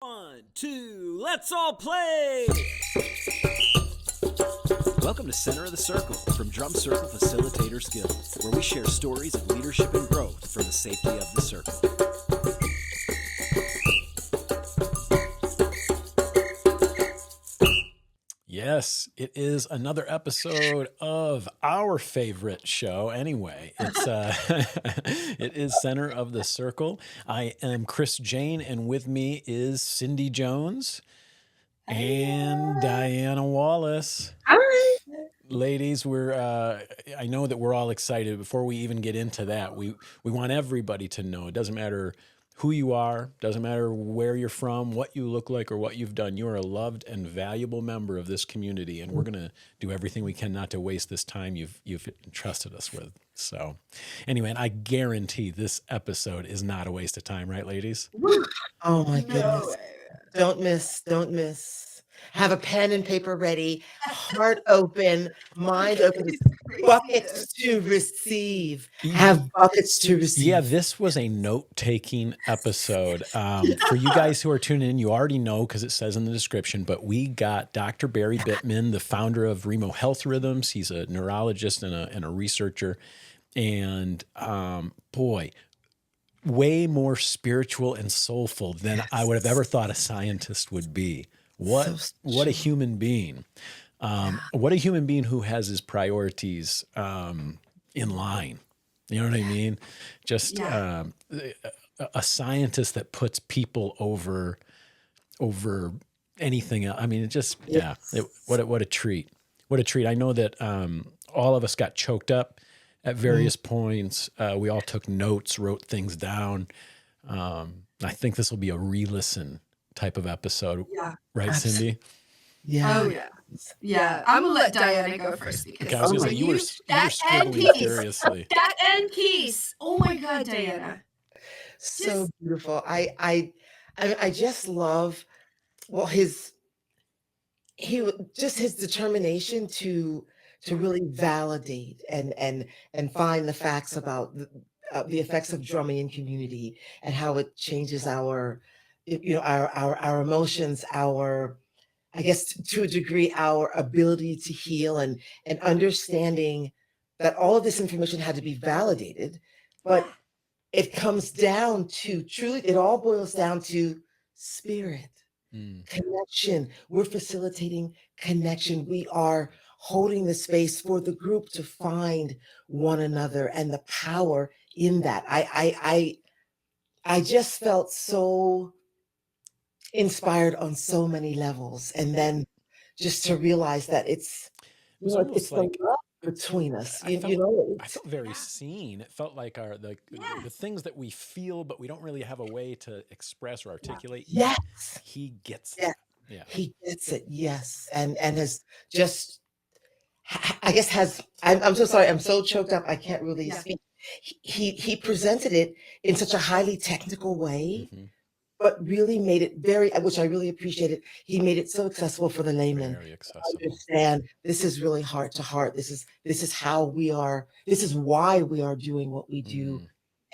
1, 2, let's all play! Welcome to Center of the Circle from Drum Circle Facilitators Guild, where we share stories of leadership and growth from the safety of the circle. Yes, it is another episode of our favorite show. Anyway, it's it is Center of the Circle. I am Chris Jane, and with me is Cindy Jones and Diana Wallace. Hi. Ladies, I know that we're all excited. Before we even get into that, we want everybody to know. It doesn't matter who you are, doesn't matter where you're from, what you look like, or what you've done. You are a loved and valuable member of this community, and we're going to do everything we can not to waste this time you've entrusted us with. So anyway, and I guarantee this episode is not a waste of time, right, ladies? Oh my goodness. Don't miss. Have a pen and paper ready, heart open, mind open, buckets to receive. Have buckets to receive. Yeah, this was a note-taking episode. For you guys who are tuning in, you already know because it says in the description, but we got Dr. Barry Bittman, the founder of Remo HealthRhythms. He's a neurologist and a researcher. And boy, way more spiritual and soulful than I would have ever thought a scientist would be. What a human being. What a human being who has his priorities in line. You know what I mean? Just a scientist that puts people over anything else. I mean, it just, what a treat. What a treat. I know that all of us got choked up at various points. We all took notes, wrote things down. I think this will be a re-listen type of episode. Yeah. Right, Cindy? Yeah. Oh, yeah. Yeah. I'm going to let Diana go first because Okay, I was gonna say, you were that end scribbling piece. furiously. That end piece. Oh my God, Diana. So beautiful. I just love, well, his determination to really validate and find the facts about the effects of drumming in community and how it changes our emotions, I guess to a degree, our ability to heal and understanding that all of this information had to be validated, but it comes down to truly, it all boils down to spirit. Connection. We're facilitating connection. We are holding the space for the group to find one another and the power in that. I just felt so inspired on so many levels, and then just to realize that it's it's the love between us. I felt very seen. It felt like the things that we feel, but we don't really have a way to express or articulate. Yes, he gets that. Yeah, he gets it. Yes, and has just, I guess I'm so sorry. I'm so choked up. I can't really speak. He presented it in such a highly technical way. But really made it which I really appreciated. He made it so accessible for the layman. Very accessible. Understand this is really heart to heart. This is how we are. This is why we are doing what we do,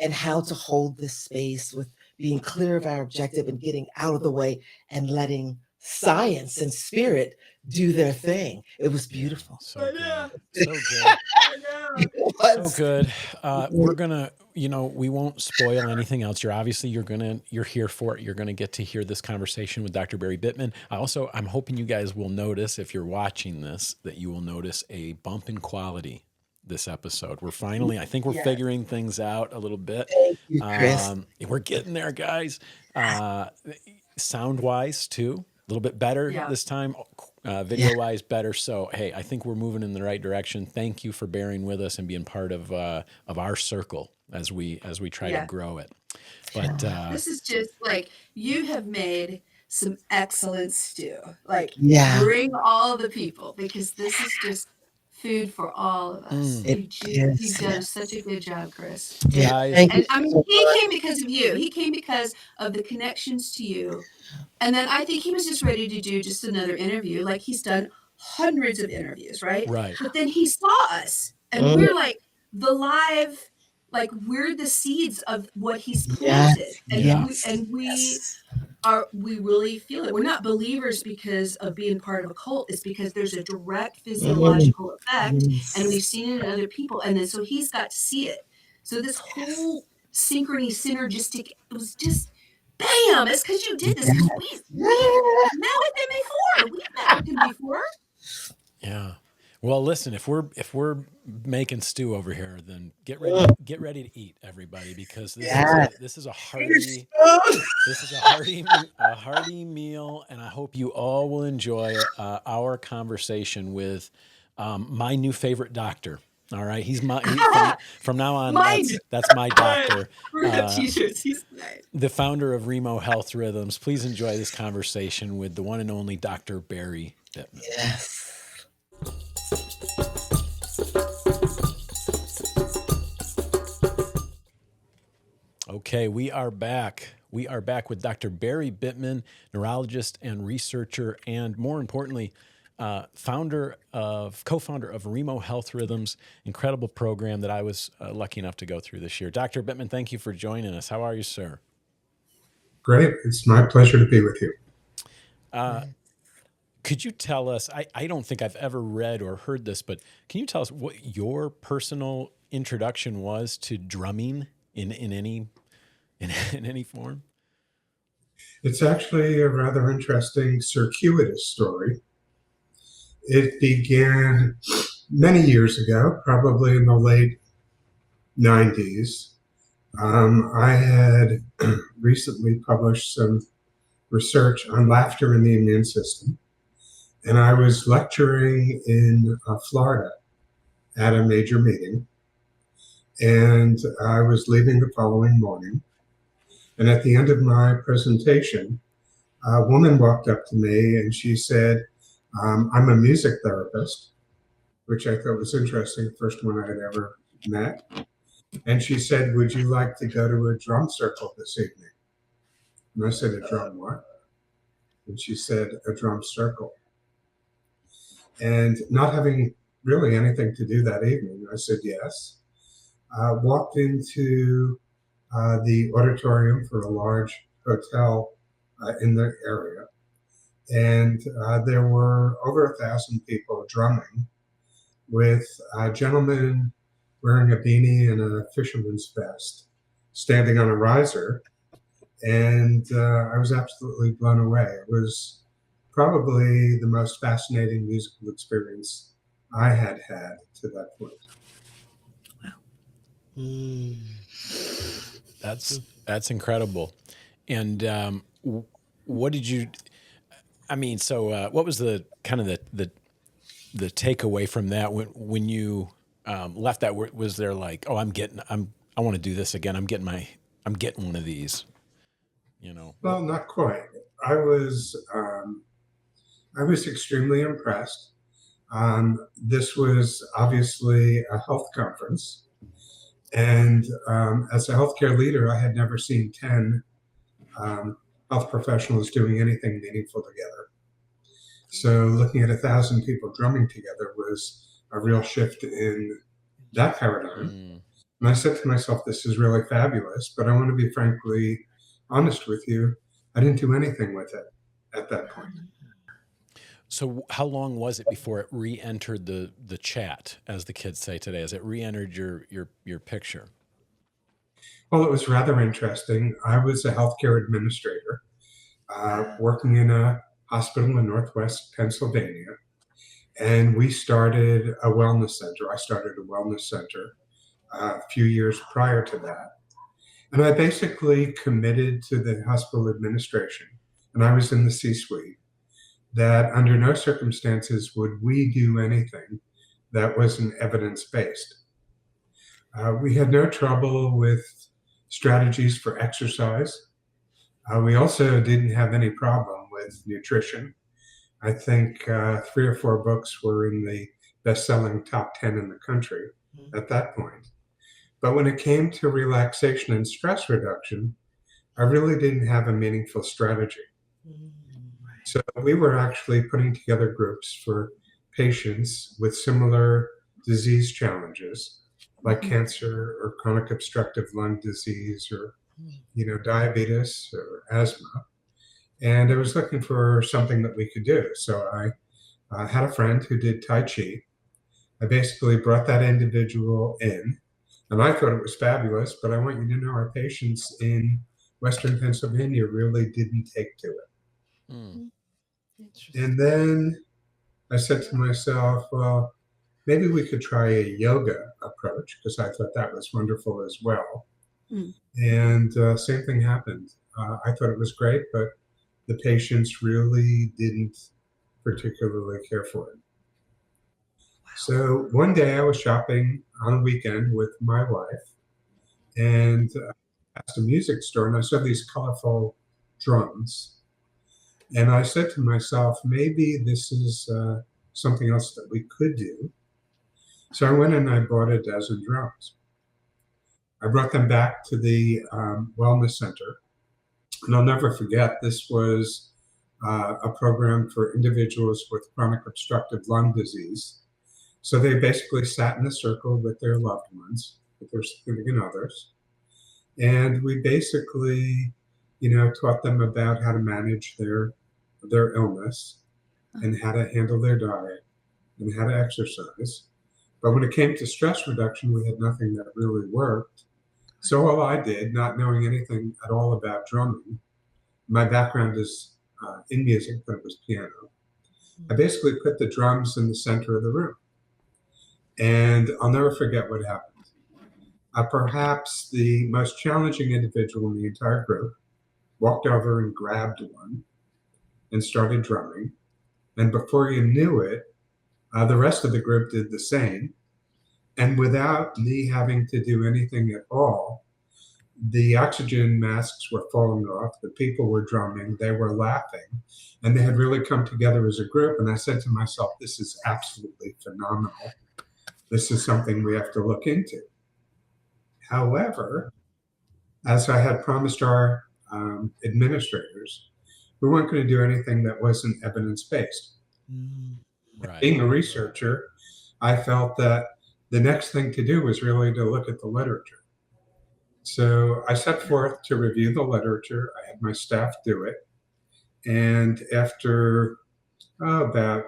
and how to hold this space with being clear of our objective and getting out of the way and letting science and spirit do their thing. It was beautiful. So good. So good. So good. We're gonna, we won't spoil anything else. You're here for it. You're gonna get to hear this conversation with Dr. Barry Bittman. I'm hoping you guys will notice, if you're watching this, that you will notice a bump in quality this episode. I think we're figuring things out a little bit. Thank you, Chris. We're getting there, guys. Sound wise too. A little bit better this time, video-wise better. So, hey, I think we're moving in the right direction. Thank you for bearing with us and being part of our circle as we try to grow it. But this is just like, you have made some excellent stew. Like, bring all the people, because this is just food for all of us. You've done such a good job, Chris. And I mean, he came because of you. He came because of the connections to you. And then I think he was just ready to do just another interview. Like, he's done hundreds of interviews, right? But then he saw us, and we're like the live, like, we're the seeds of what he's planted. And we we really feel it. We're not believers because of being part of a cult. It's because there's a direct physiological effect, and we've seen it in other people. And then so he's got to see it. So this whole synchrony, synergistic, it was just bam. It's because you did this. Because we met with him before. We met with him before. Yeah. Well, listen, if we're making stew over here, then get ready to eat, everybody, because this is a hearty meal, and I hope you all will enjoy our conversation with my new favorite doctor. All right, he's from now on. That's my doctor. The founder of Remo HealthRhythms. Please enjoy this conversation with the one and only Dr. Barry Bittman. Yes. Okay, we are back. We are back with Dr. Barry Bittman, neurologist and researcher, and more importantly, co-founder of Remo HealthRhythms, incredible program that I was lucky enough to go through this year. Dr. Bittman, thank you for joining us. How are you, sir? Great. It's my pleasure to be with you. Could you tell us, I don't think I've ever read or heard this, but can you tell us what your personal introduction was to drumming in any form? It's actually a rather interesting circuitous story. It began many years ago, probably in the late 90s. I had recently published some research on laughter in the immune system, and I was lecturing in Florida at a major meeting, and I was leaving the following morning. And at the end of my presentation, a woman walked up to me and she said, I'm a music therapist, which I thought was interesting, the first one I had ever met. And she said, would you like to go to a drum circle this evening? And I said, a drum what? And she said, a drum circle. And not having really anything to do that evening, I said yes. Walked into the auditorium for a large hotel in the area. And there were over 1,000 people drumming with a gentleman wearing a beanie and a fisherman's vest, standing on a riser. And I was absolutely blown away. It was probably the most fascinating musical experience I had to that point. Mm. That's incredible. And what did you? I mean, so what was the kind of the takeaway from that when you left that? Was there like, oh, I want to do this again. I'm getting one of these. You know. Well, not quite. I was extremely impressed. This was obviously a health conference. And as a healthcare leader, I had never seen 10 health professionals doing anything meaningful together. So looking at 1,000 people drumming together was a real shift in that paradigm. Mm. And I said to myself, this is really fabulous, but I want to be frankly honest with you. I didn't do anything with it at that point. So how long was it before it re-entered the chat, as the kids say today? As it re-entered your picture? Well, it was rather interesting. I was a healthcare administrator working in a hospital in Northwest Pennsylvania, and we started a wellness center. I started a wellness center a few years prior to that. And I basically committed to the hospital administration, and I was in the C-suite, that under no circumstances would we do anything that wasn't evidence-based. We had no trouble with strategies for exercise. We also didn't have any problem with nutrition. I think 3 or 4 books were in the best-selling top 10 in the country at that point. But when it came to relaxation and stress reduction, I really didn't have a meaningful strategy. So we were actually putting together groups for patients with similar disease challenges, like cancer or chronic obstructive lung disease or, diabetes or asthma. And I was looking for something that we could do. So I had a friend who did Tai Chi. I basically brought that individual in, and I thought it was fabulous, but I want you to know our patients in Western Pennsylvania really didn't take to it. Mm. And then I said to myself, well, maybe we could try a yoga approach, because I thought that was wonderful as well. Mm. And same thing happened. I thought it was great, but the patients really didn't particularly care for it. So one day I was shopping on a weekend with my wife, and at a music store, and I saw these colorful drums. And I said to myself, maybe this is something else that we could do. So I went and I bought a dozen drums. I brought them back to the wellness center. And I'll never forget, this was a program for individuals with chronic obstructive lung disease. So they basically sat in a circle with their loved ones, with their significant others. And we basically, taught them about how to manage their illness and how to handle their diet and how to exercise. But when it came to stress reduction, we had nothing that really worked. So all I did, not knowing anything at all about drumming, my background is in music, but it was piano. I basically put the drums in the center of the room. And I'll never forget what happened. Perhaps the most challenging individual in the entire group walked over and grabbed one and started drumming. And before you knew it, the rest of the group did the same. And without me having to do anything at all, the oxygen masks were falling off. The people were drumming. They were laughing. And they had really come together as a group. And I said to myself, this is absolutely phenomenal. This is something we have to look into. However, as I had promised our administrators, we weren't going to do anything that wasn't evidence-based. Right. Being a researcher, I felt that the next thing to do was really to look at the literature. So I set forth to review the literature. I had my staff do it. And after about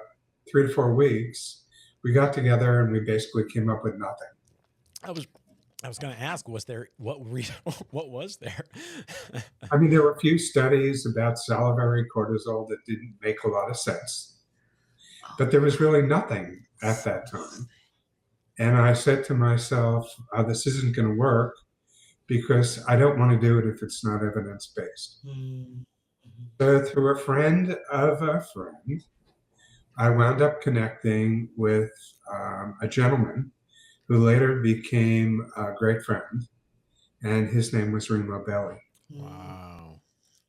3 to 4 weeks, we got together and we basically came up with nothing. I was going to ask, was there, what was there? I mean, there were a few studies about salivary cortisol that didn't make a lot of sense, but there was really nothing at that time. And I said to myself, this isn't going to work because I don't want to do it if it's not evidence-based. Mm-hmm. So through a friend of a friend, I wound up connecting with a gentleman who later became a great friend, and his name was Remo Belli. Wow.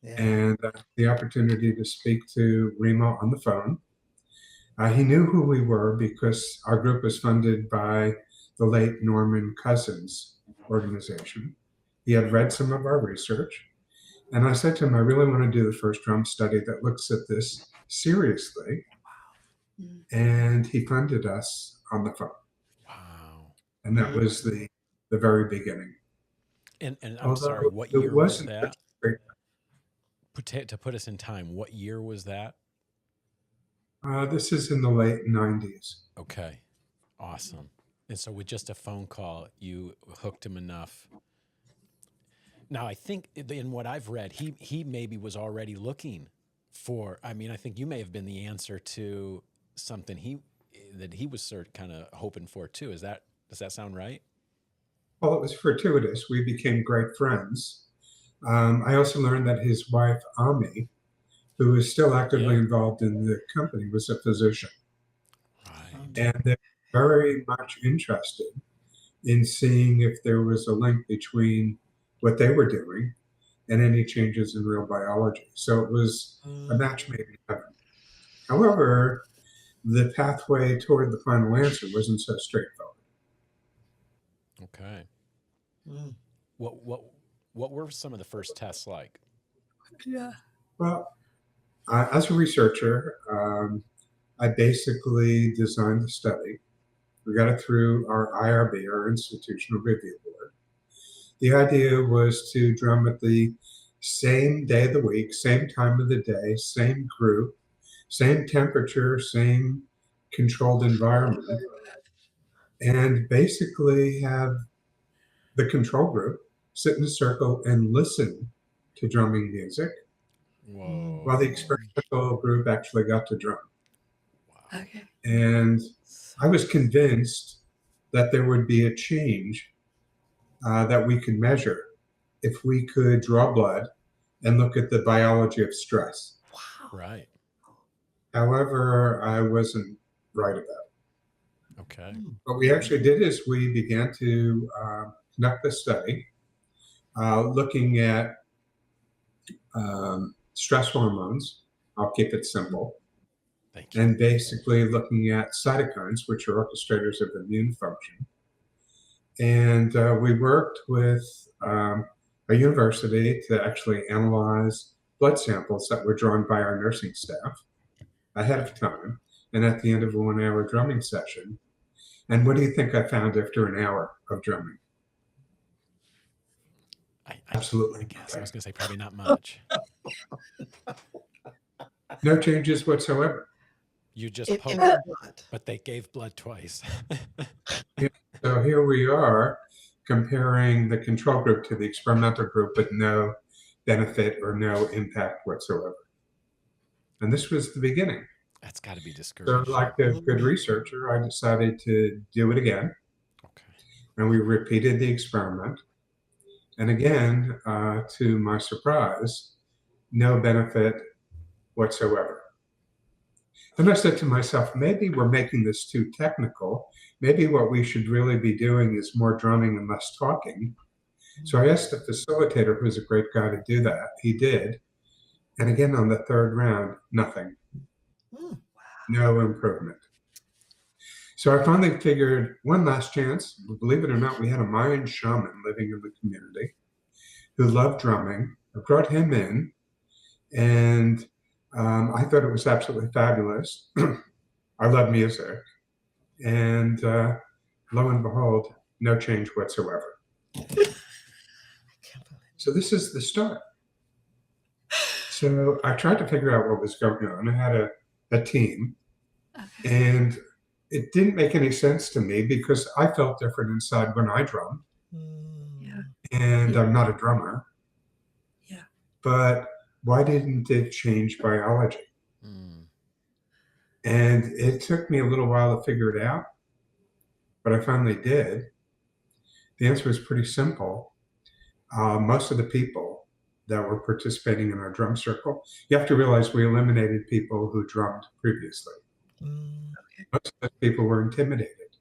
Yeah. And the opportunity to speak to Remo on the phone. He knew who we were because our group was funded by the late Norman Cousins organization. He had read some of our research. And I said to him, I really want to do the first drum study that looks at this seriously. Wow. And he funded us on the phone. Wow. And that was the very beginning. And I'm sorry, what year was that? To put us in time, what year was that? This is in the late 90s. Okay. Awesome. And so with just a phone call, you hooked him enough. Now, I think in what I've read, he maybe was already looking for, I think you may have been the answer to something that he was kind of hoping for too. Does that sound right? Well, it was fortuitous. We became great friends. I also learned that his wife, Ami, who is still actively involved in the company, was a physician. Right. And they're very much interested in seeing if there was a link between what they were doing and any changes in real biology. So it was a match made in heaven. However, the pathway toward the final answer wasn't so straightforward. Okay. What were some of the first tests like? Yeah. Well, as a researcher, I basically designed the study. We got it through our IRB, our Institutional Review Board. The idea was to drum at the same day of the week, same time of the day, same group, same temperature, same controlled environment, and basically have the control group sit in a circle and listen to drumming music. Whoa. While the experimental group actually got to drum. Wow. Okay. And I was convinced that there would be a change that we could measure if we could draw blood and look at the biology of stress. Wow. Right. However, I wasn't right about it. Okay. What we actually did is we began to conduct a study looking at stress hormones. I'll keep it simple. Thank you. And basically looking at cytokines, which are orchestrators of immune function. And we worked with a university to actually analyze blood samples that were drawn by our nursing staff ahead of time and at the end of a 1-hour drumming session. And what do you think I found after an hour of drumming? Absolutely. I guess I was going to say probably not much. No changes whatsoever. You just In poked, the blood. but they gave blood twice. So here we are comparing the control group to the experimental group with no benefit or no impact whatsoever. And this was the beginning. That's got to be So discouraging. like a good researcher, I decided to do it again. Okay. And we repeated the experiment. And again, to my surprise, no benefit whatsoever. Then I said to myself, maybe we're making this too technical. Maybe what we should really be doing is more drumming and less talking. So I asked the facilitator, who's a great guy, to do that. He did. And again, on the third round, nothing. No improvement. So I finally figured one last chance. Believe it or not, we had a Mayan shaman living in the community who loved drumming. I brought him in, and I thought it was absolutely fabulous. I love music. And lo and behold, no change whatsoever. So this is the start. So I tried to figure out what was going on. I had a team, and it didn't make any sense to me because I felt different inside when I drum. Yeah. And I'm not a drummer. Yeah. But why didn't it change biology? Mm. And it took me a little while to figure it out, but I finally did. The answer was pretty simple. Most of the people that were participating in our drum circle, you have to realize we eliminated people who drummed previously. Most of those people were intimidated.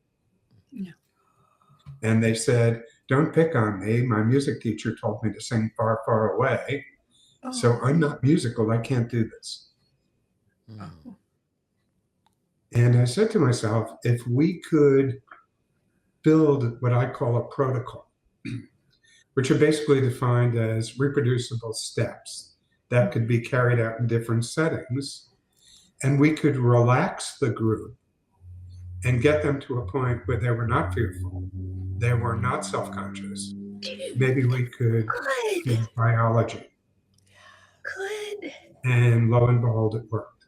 Yeah. And they said, don't pick on me. My music teacher told me to sing far, far away. Oh. So I'm not musical. I can't do this. Mm. And I said to myself, if we could build what I call a protocol, which are basically defined as reproducible steps that could be carried out in different settings, and we could relax the group and get them to a point where they were not fearful, they were not self-conscious, maybe we could change biology. Good. And lo and behold, it worked.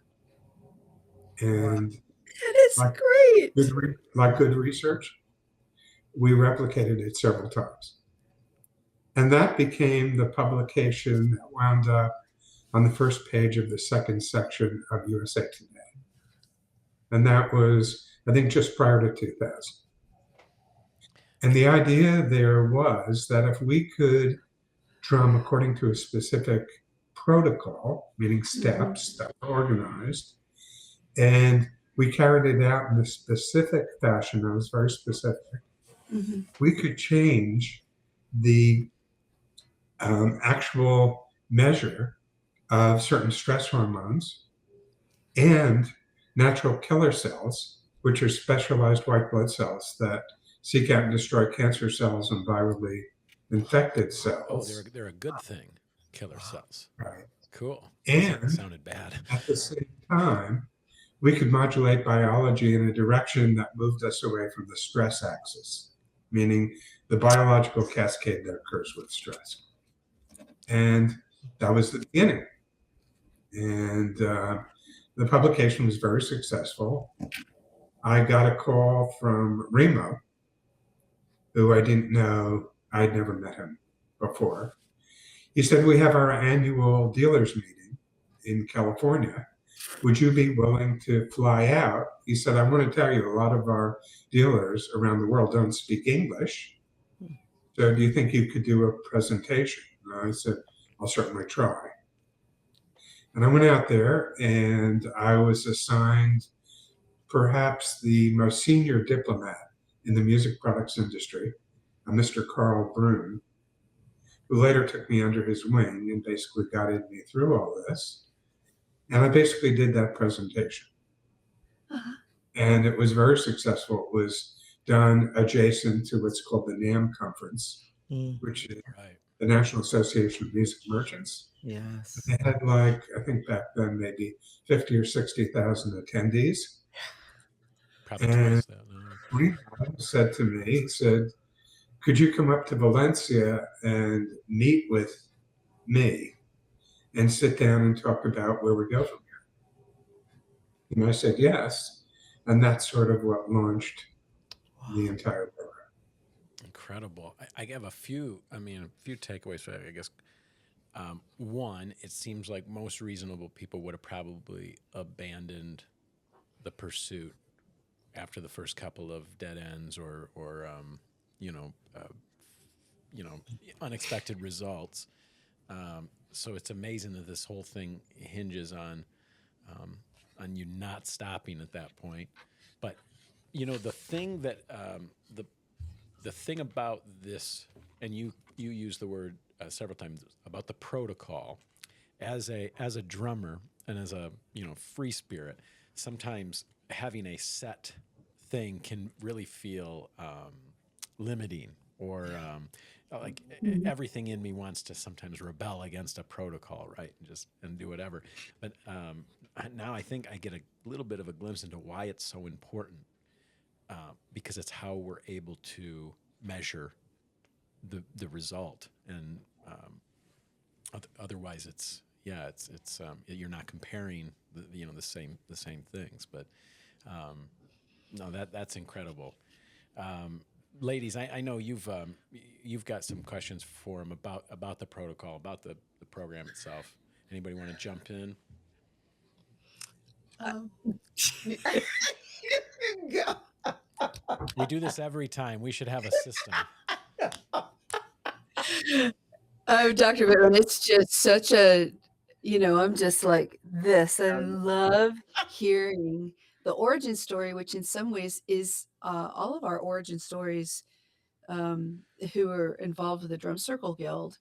And That is great. Like good research, we replicated it several times. And that became the publication that wound up on the first page of the second section of USA Today. And that was, I think, just prior to 2000. And the idea there was that if we could drum according to a specific protocol, meaning steps that were organized, and we carried it out in a specific fashion that was very specific, we could change the actual measure of certain stress hormones and natural killer cells, which are specialized white blood cells that seek out and destroy cancer cells and virally infected cells. Oh, they're a good thing, killer cells. Right. Cool. And That sounded bad. at the same time, we could modulate biology in a direction that moved us away from the stress axis, meaning the biological cascade that occurs with stress. And that was the beginning. And the publication was very successful. I got a call from Remo, who I didn't know. I'd never met him before. He said, we have our annual dealers meeting in California. Would you be willing to fly out? He said, I want to tell you, a lot of our dealers around the world don't speak English. So do you think you could do a presentation? And I said, I'll certainly try. And I went out there and I was assigned perhaps the most senior diplomat in the music products industry, a Mr. Carl Brune, who later took me under his wing and basically guided me through all this. And I basically did that presentation. Uh-huh. And it was very successful. It was done adjacent to what's called the NAMM conference, which is the National Association of Music Merchants. Yes. They had, like, I think back then, maybe 50 or 60,000 attendees. Probably and twice that now. Remo said to me, he said, could you come up to Valencia and meet with me and sit down and talk about where we go from here? And I said, yes. And that's sort of what launched the entire program. Incredible. I have a few takeaways for that, I guess. One, it seems like most reasonable people would have probably abandoned the pursuit after the first couple of dead ends or unexpected results. So it's amazing that this whole thing hinges on you not stopping at that point. But the thing that the thing about this, and you use the word several times about the protocol, as a drummer and as a free spirit, sometimes having a set thing can really feel limiting, or like everything in me wants to sometimes rebel against a protocol, right? And do whatever. But now I think I get a little bit of a glimpse into why it's so important, because it's how we're able to measure the result, and otherwise it's you're not comparing the same things. But no, that's incredible. Ladies, I know you've got some questions for him about the protocol, about the program itself. Anybody want to jump in? We do this every time. We should have a system. Oh, Dr. Bittman, it's just such a, I'm just like this. I love hearing the origin story, which in some ways is all of our origin stories who are involved with the Drum Circle Guild,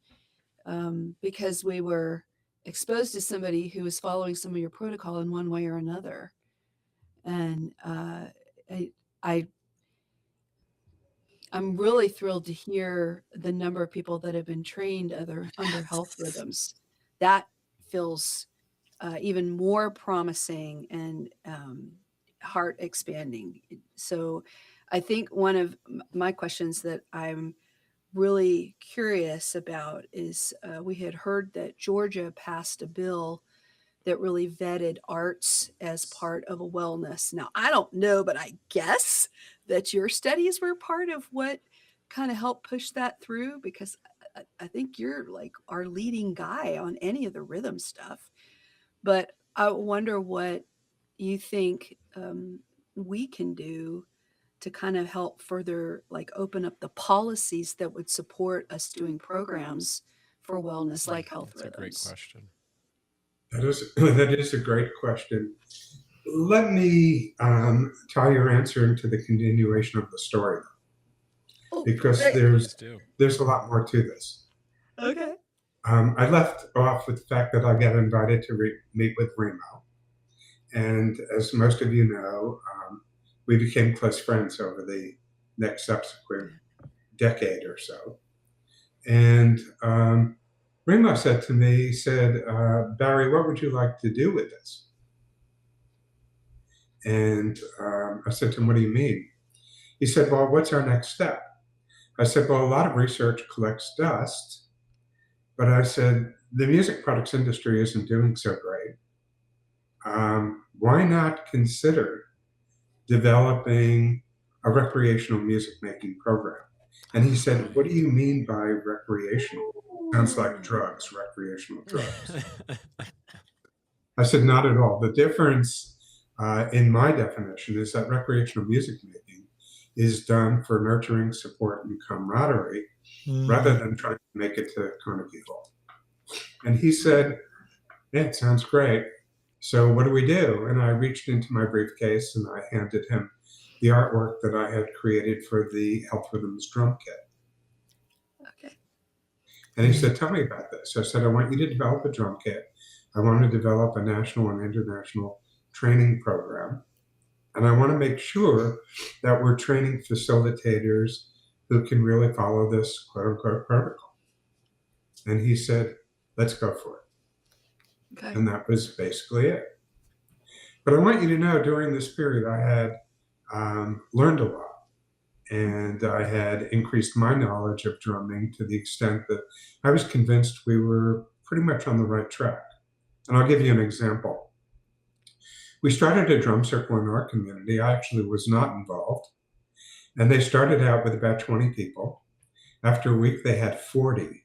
because we were exposed to somebody who was following some of your protocol in one way or another. And I'm really thrilled to hear the number of people that have been trained under HealthRhythms. That feels even more promising and heart expanding. So I think one of my questions that I'm really curious about is we had heard that Georgia passed a bill that really vetted arts as part of a wellness. Now, I don't know, but I guess that your studies were part of what kind of helped push that through, because I think you're like our leading guy on any of the rhythm stuff. But I wonder what you think we can do to kind of help further open up the policies that would support us doing programs for wellness like HealthRhythms. That's a great question. That is a great question. Let me tie your answer into the continuation of the story, because there's a lot more to this. Okay. I left off with the fact that I got invited to meet with Remo, and as most of you know, we became close friends over the next subsequent decade or so. And Remo said to me, he said, Barry, what would you like to do with this? And I said to him, what do you mean? He said, well, what's our next step? I said, well, a lot of research collects dust, But I said, the music products industry isn't doing so great. Why not consider developing a recreational music making program? And he said, what do you mean by recreational? Sounds like drugs, recreational drugs. I said, not at all. The difference in my definition is that recreational music making is done for nurturing, support, and camaraderie rather than trying to make it to Carnegie Hall. And he said, yeah, it sounds great. So what do we do? And I reached into my briefcase and I handed him the artwork that I had created for the HealthRhythms drum kit. Okay. And he said, tell me about this. I said, I want you to develop a drum kit. I want to develop a national and international training program. And I want to make sure that we're training facilitators who can really follow this quote unquote protocol. And he said, let's go for it. Okay. And that was basically it. But I want you to know during this period, I had learned a lot. And I had increased my knowledge of drumming to the extent that I was convinced we were pretty much on the right track. And I'll give you an example. We started a drum circle in our community. I actually was not involved. And they started out with about 20 people. After a week, they had 40.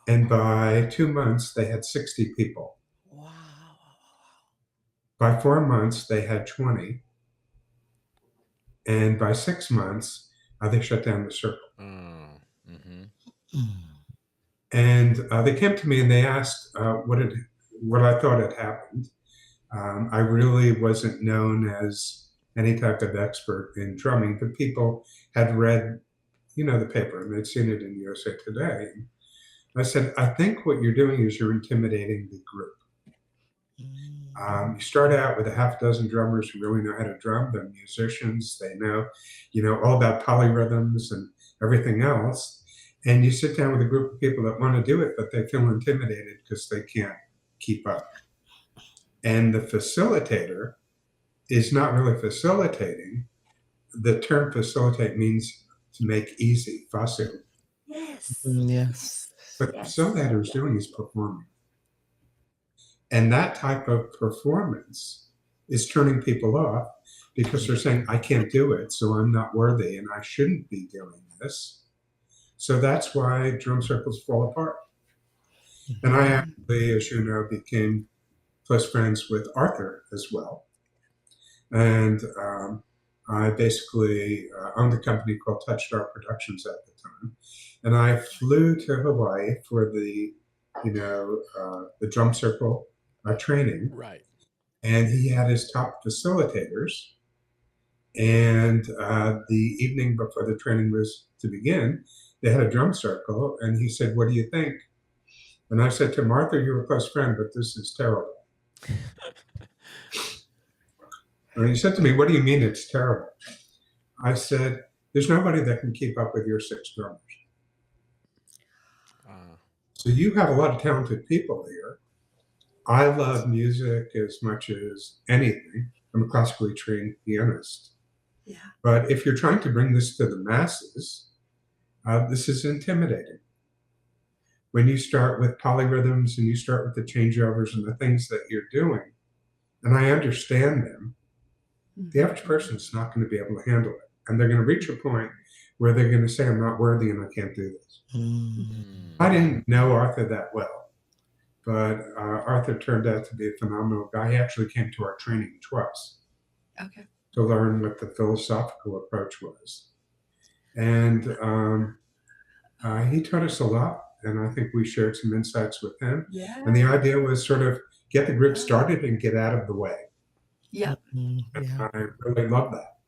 And by 2 months, they had 60 people. Wow. By 4 months, they had 20. And by 6 months, they shut down the circle. And they came to me and they asked what I thought had happened. I really wasn't known as any type of expert in drumming, but people had read, the paper and they'd seen it in USA Today. I said, I think what you're doing is you're intimidating the group. You start out with a half dozen drummers who really know how to drum. They're musicians. They know, all about polyrhythms and everything else. And you sit down with a group of people that want to do it, but they feel intimidated because they can't keep up. And the facilitator is not really facilitating. The term facilitate means to make easy, facile. Yes. Yes. But the facilitator is doing is performing. And that type of performance is turning people off because they're saying, I can't do it, so I'm not worthy and I shouldn't be doing this. So that's why drum circles fall apart. And I actually, as you know, became close friends with Arthur as well. And I basically owned a company called Touchstar Productions at the time. And I flew to Hawaii for the drum circle training. Right. And he had his top facilitators. And the evening before the training was to begin, they had a drum circle. And he said, what do you think? And I said to him, Arthur, you're a close friend, but this is terrible. And he said to me, what do you mean it's terrible? I said, there's nobody that can keep up with your 6 drummers. So you have a lot of talented people here. I love music as much as anything. I'm a classically trained pianist. Yeah. But if you're trying to bring this to the masses, this is intimidating. When you start with polyrhythms and you start with the changeovers and the things that you're doing, and I understand them, the average person is not going to be able to handle it. And they're going to reach a point where they're going to say, I'm not worthy and I can't do this. I didn't know Arthur that well, but Arthur turned out to be a phenomenal guy. He actually came to our training twice to learn what the philosophical approach was. And he taught us a lot. And I think we shared some insights with him. Yeah. And the idea was sort of get the group started and get out of the way. Yeah. And I really love that.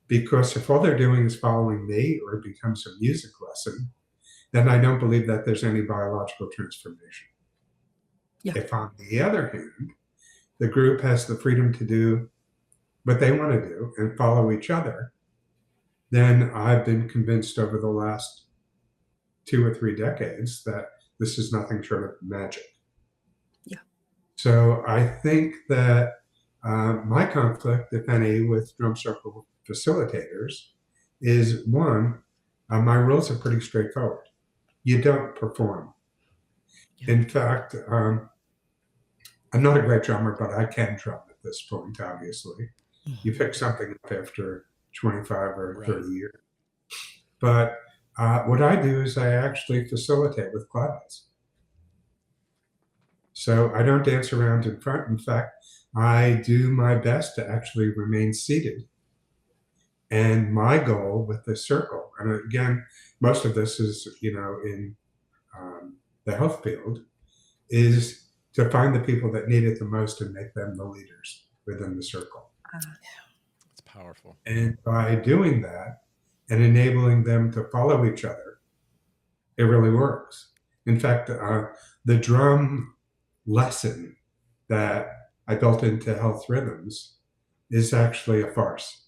Because if all they're doing is following me or it becomes a music lesson, then I don't believe that there's any biological transformation. Yeah. If on the other hand, the group has the freedom to do what they want to do and follow each other, then I've been convinced over the last 2 or 3 decades that this is nothing short of magic. Yeah. So I think that my conflict, if any, with drum circle facilitators is one, my rules are pretty straightforward. You don't perform. In fact, I'm not a great drummer, but I can drum at this point, obviously. You pick something up after 25 or 30 years. But what I do is I actually facilitate with clouds. So I don't dance around in front. In fact, I do my best to actually remain seated. And my goal with this circle, and again, most of this is, in the health field, is to find the people that need it the most and make them the leaders within the circle. It's powerful. And by doing that and enabling them to follow each other, it really works. In fact, the drum lesson that I built into HealthRhythms is actually a farce.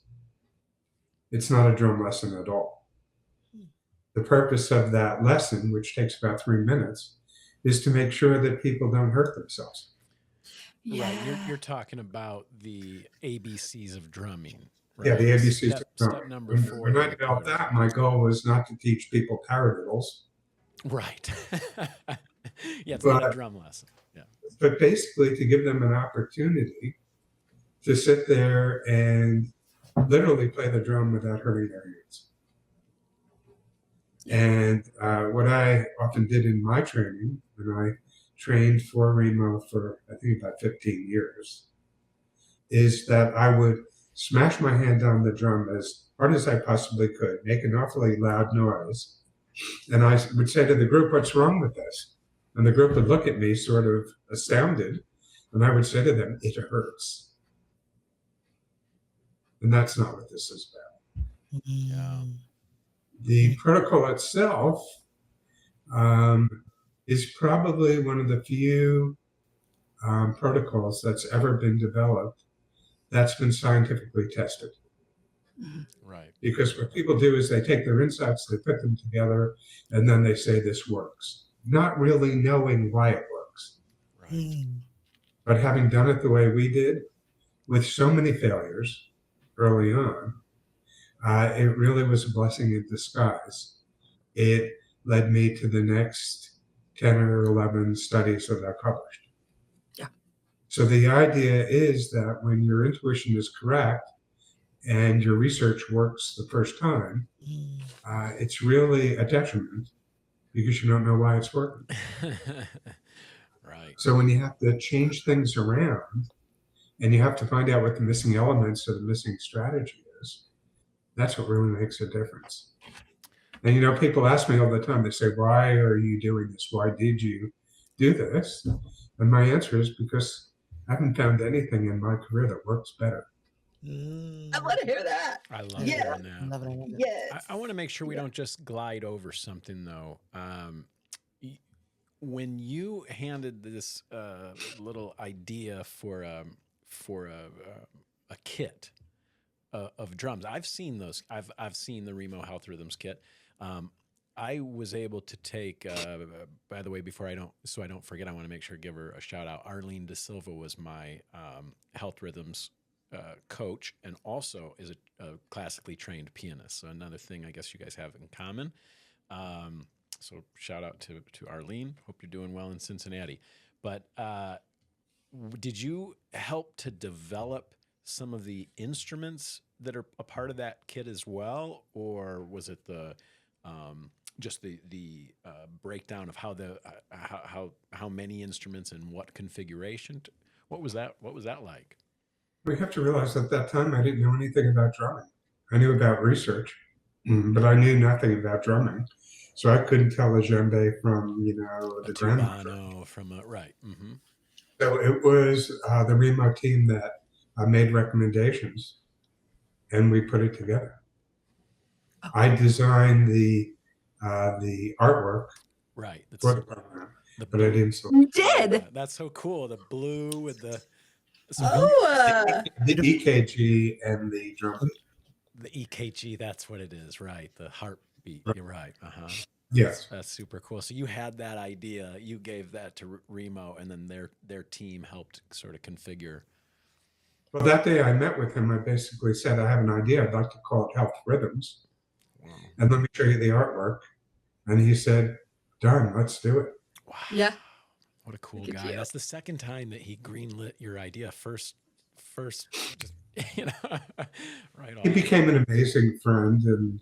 It's not a drum lesson at all. The purpose of that lesson, which takes about 3 minutes, is to make sure that people don't hurt themselves. Yeah. Right. You're talking about the ABCs of drumming. Right? Yeah, the ABCs of drumming. Step number 4. When I developed that, my goal was not to teach people paradiddles. Right. Yeah, it's not a drum lesson. Yeah. But basically to give them an opportunity to sit there and literally play the drum without hurting their hands. And what I often did in my training, and I trained for Remo for I think about 15 years, is that I would smash my hand on the drum as hard as I possibly could, make an awfully loud noise. And I would say to the group, "What's wrong with this?" And the group would look at me sort of astounded. And I would say to them, "It hurts." And that's not what this is about. Yeah. The protocol itself is probably one of the few protocols that's ever been developed that's been scientifically tested. Right. Because what people do is they take their insights, they put them together, and then they say this works, not really knowing why it works. Right. But having done it the way we did, with so many failures early on, it really was a blessing in disguise. It led me to the next 10 or 11 studies that I published. Yeah. So the idea is that when your intuition is correct and your research works the first time, it's really a detriment because you don't know why it's working. Right. So when you have to change things around and you have to find out what the missing elements or the missing strategy is, that's what really makes a difference. And, people ask me all the time, they say, "Why are you doing this? Why did you do this?" And my answer is because I haven't found anything in my career that works better. I want to hear that. I love Yeah. hearing that. Love it. Yes. I want to make sure we don't just glide over something, though. When you handed this little idea for a kit of drums, I've seen those. I've seen the Remo HealthRhythms kit. I was able to take. By the way, I don't forget, I want to make sure to give her a shout out. Arlene De Silva was my HealthRhythms coach, and also is a classically trained pianist. So another thing I guess you guys have in common. So shout out to Arlene. Hope you're doing well in Cincinnati. But did you help to develop some of the instruments that are a part of that kit as well, or was it the just the breakdown of how many instruments and what configuration? What was that like? We have to realize at that time I didn't know anything about drumming. I knew about research, but I knew nothing about drumming. So I couldn't tell a djembe from, the Tubano from right. Mm-hmm. So it was the Remo team that made recommendations, and we put it together. I designed the artwork right for the program, but I didn't. You did. That's so cool. The blue with the the EKG and the drum beat. The EKG, that's what it is, right? The heartbeat. You're right. Yes, that's super cool. So you had that idea, you gave that to Remo, and then their team helped sort of configure. Well, that day I met with him, I basically said, "I have an idea. I'd like to call it HealthRhythms, and let me show you the artwork." And he said, "Done. Let's do it." Wow. Yeah. What a cool Look at guy. you. That's the second time that he greenlit your idea. First, just, right He off. became an amazing friend, and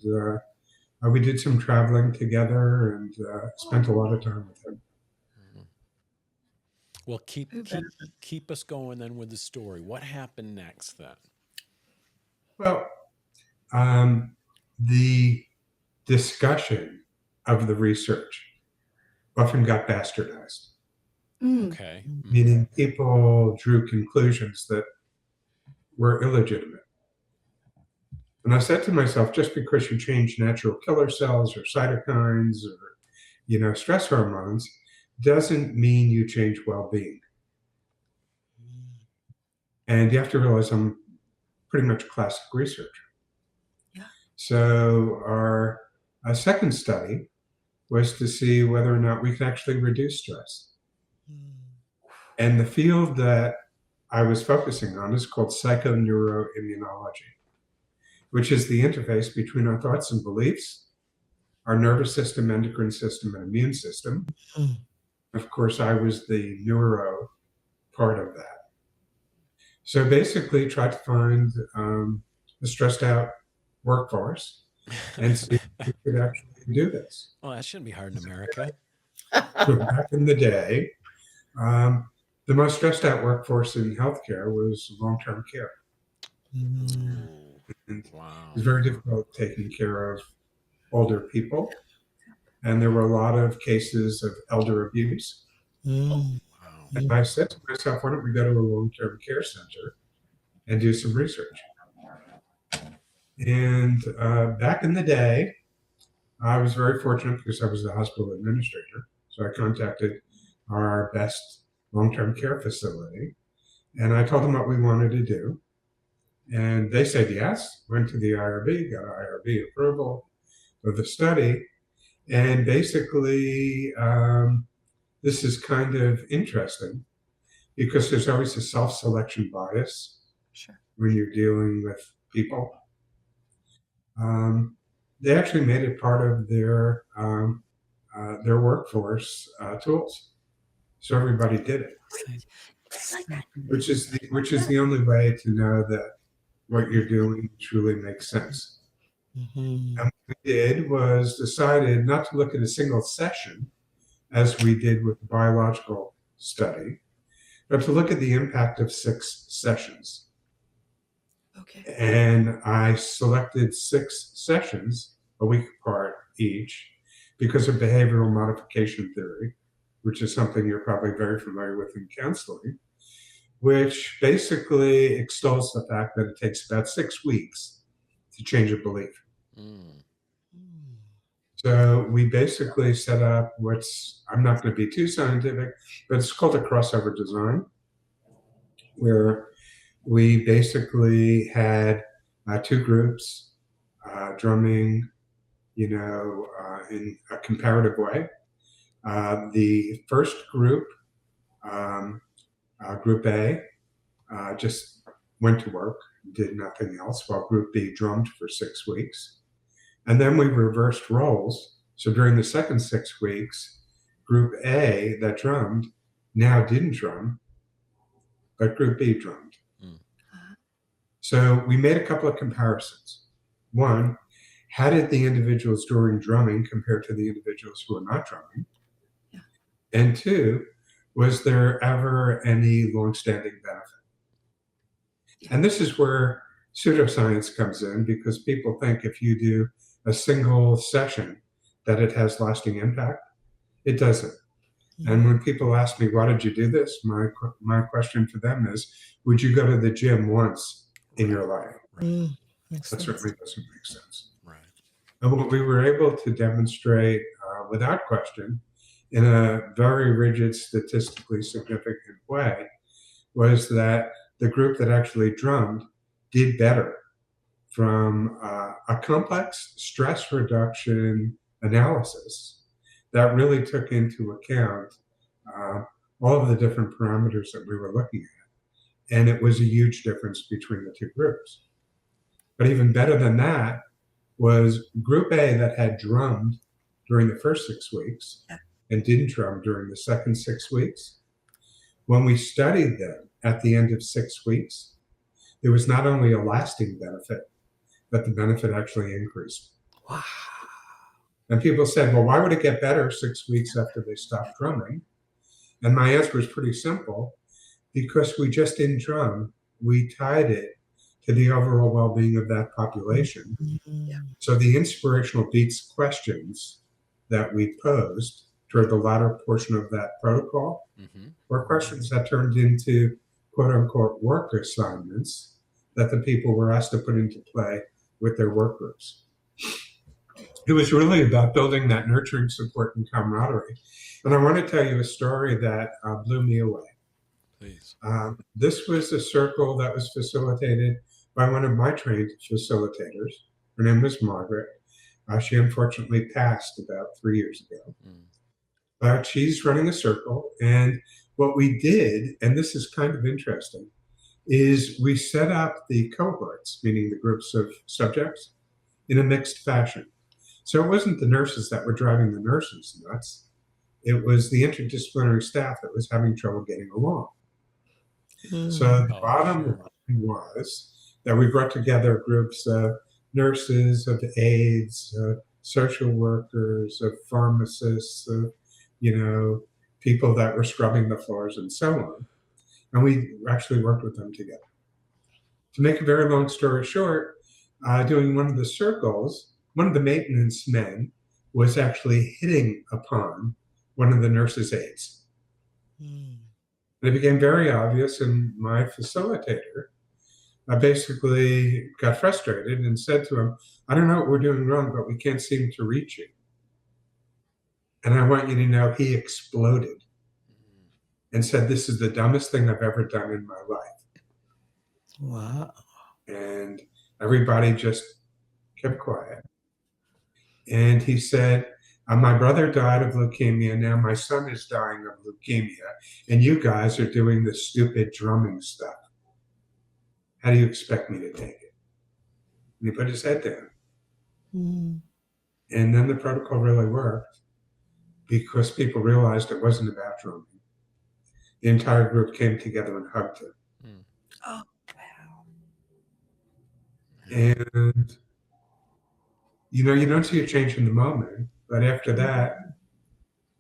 we did some traveling together and spent a lot of time with him. Well, keep us going then with the story. What happened next then? Well, the discussion of the research often got bastardized. Okay. Meaning people drew conclusions that were illegitimate. And I said to myself, just because you change natural killer cells or cytokines or, stress hormones doesn't mean you change well-being. And you have to realize I'm pretty much a classic researcher. Yeah. So our second study was to see whether or not we could actually reduce stress. And the field that I was focusing on is called psychoneuroimmunology, which is the interface between our thoughts and beliefs, our nervous system, endocrine system, and immune system. Of course, I was the neuro part of that. So basically tried to find a stressed out workforce and see if we could actually do this. Well, that shouldn't be hard in America. So back in the day, the most stressed out workforce in healthcare was long-term care. And Wow. it was very difficult taking care of older people. And there were a lot of cases of elder abuse. Wow. And I said to myself, why don't we go to a long-term care center and do some research? And back in the day, I was very fortunate because I was the hospital administrator. So I contacted our best long-term care facility, and I told them what we wanted to do. And they said yes, went to the IRB, got IRB approval of the study. And basically, this is kind of interesting because there's always a self-selection bias when you're dealing with people. They actually made it part of their workforce tools, so everybody did it, which is the only way to know that what you're doing truly makes sense. And what we did was decided not to look at a single session, as we did with the biological study, but to look at the impact of 6 sessions. Okay. And I selected 6 sessions, a week apart each, because of behavioral modification theory, which is something you're probably very familiar with in counseling, which basically extols the fact that it takes about 6 weeks to change a belief. So we basically set up I'm not going to be too scientific, but it's called a crossover design, where we basically had 2 groups drumming, in a comparative way. The first group, Group A, just went to work, did nothing else, while Group B drummed for 6 weeks. And then we reversed roles. So during the second 6 weeks, Group A that drummed now didn't drum, but Group B drummed. So we made a couple of comparisons. One, how did the individuals during drumming compare to the individuals who were not drumming? Yeah. And 2, was there ever any longstanding benefit? Yeah. And this is where pseudoscience comes in, because people think if you do a single session that it has lasting impact. It doesn't. And when people ask me, why did you do this? My question for them is, would you go to the gym once in your life? That certainly doesn't make sense. Right. And what we were able to demonstrate without question in a very rigid, statistically significant way was that the group that actually drummed did better from a complex stress reduction analysis that really took into account all of the different parameters that we were looking at. And it was a huge difference between the 2 groups. But even better than that was Group A that had drummed during the first 6 weeks and didn't drum during the second 6 weeks. When we studied them at the end of 6 weeks, there was not only a lasting benefit, but the benefit actually increased. Wow. And people said, well, why would it get better 6 weeks after they stopped drumming? And my answer was pretty simple, because we just didn't drum. We tied it to the overall well-being of that population. Yeah. So the inspirational beats questions that we posed toward the latter portion of that protocol were questions that turned into quote unquote work assignments that the people were asked to put into play with their work groups. It was really about building that nurturing support and camaraderie. And I want to tell you a story that blew me away. Please. This was a circle that was facilitated by one of my trained facilitators. Her name was Margaret. She unfortunately passed about 3 years ago. But she's running a circle. And what we did, and this is kind of interesting, is we set up the cohorts, meaning the groups of subjects, in a mixed fashion. So it wasn't the nurses that were driving the nurses nuts. It was the interdisciplinary staff that was having trouble getting along. So the bottom line was that we brought together groups of nurses, of aides, of social workers, of pharmacists, of, people that were scrubbing the floors and so on. And we actually worked with them together. To make a very long story short, doing one of the circles, one of the maintenance men was actually hitting upon one of the nurses' aides. And it became very obvious, and my facilitator basically got frustrated and said to him, I don't know what we're doing wrong, but we can't seem to reach you. And I want you to know he exploded and said, this is the dumbest thing I've ever done in my life. Wow. And everybody just kept quiet. And he said, my brother died of leukemia. Now my son is dying of leukemia. And you guys are doing this stupid drumming stuff. How do you expect me to take it? And he put his head down. And then the protocol really worked because people realized it wasn't about drumming. The entire group came together and hugged him. Oh, wow. And, you don't see a change in the moment. But after that,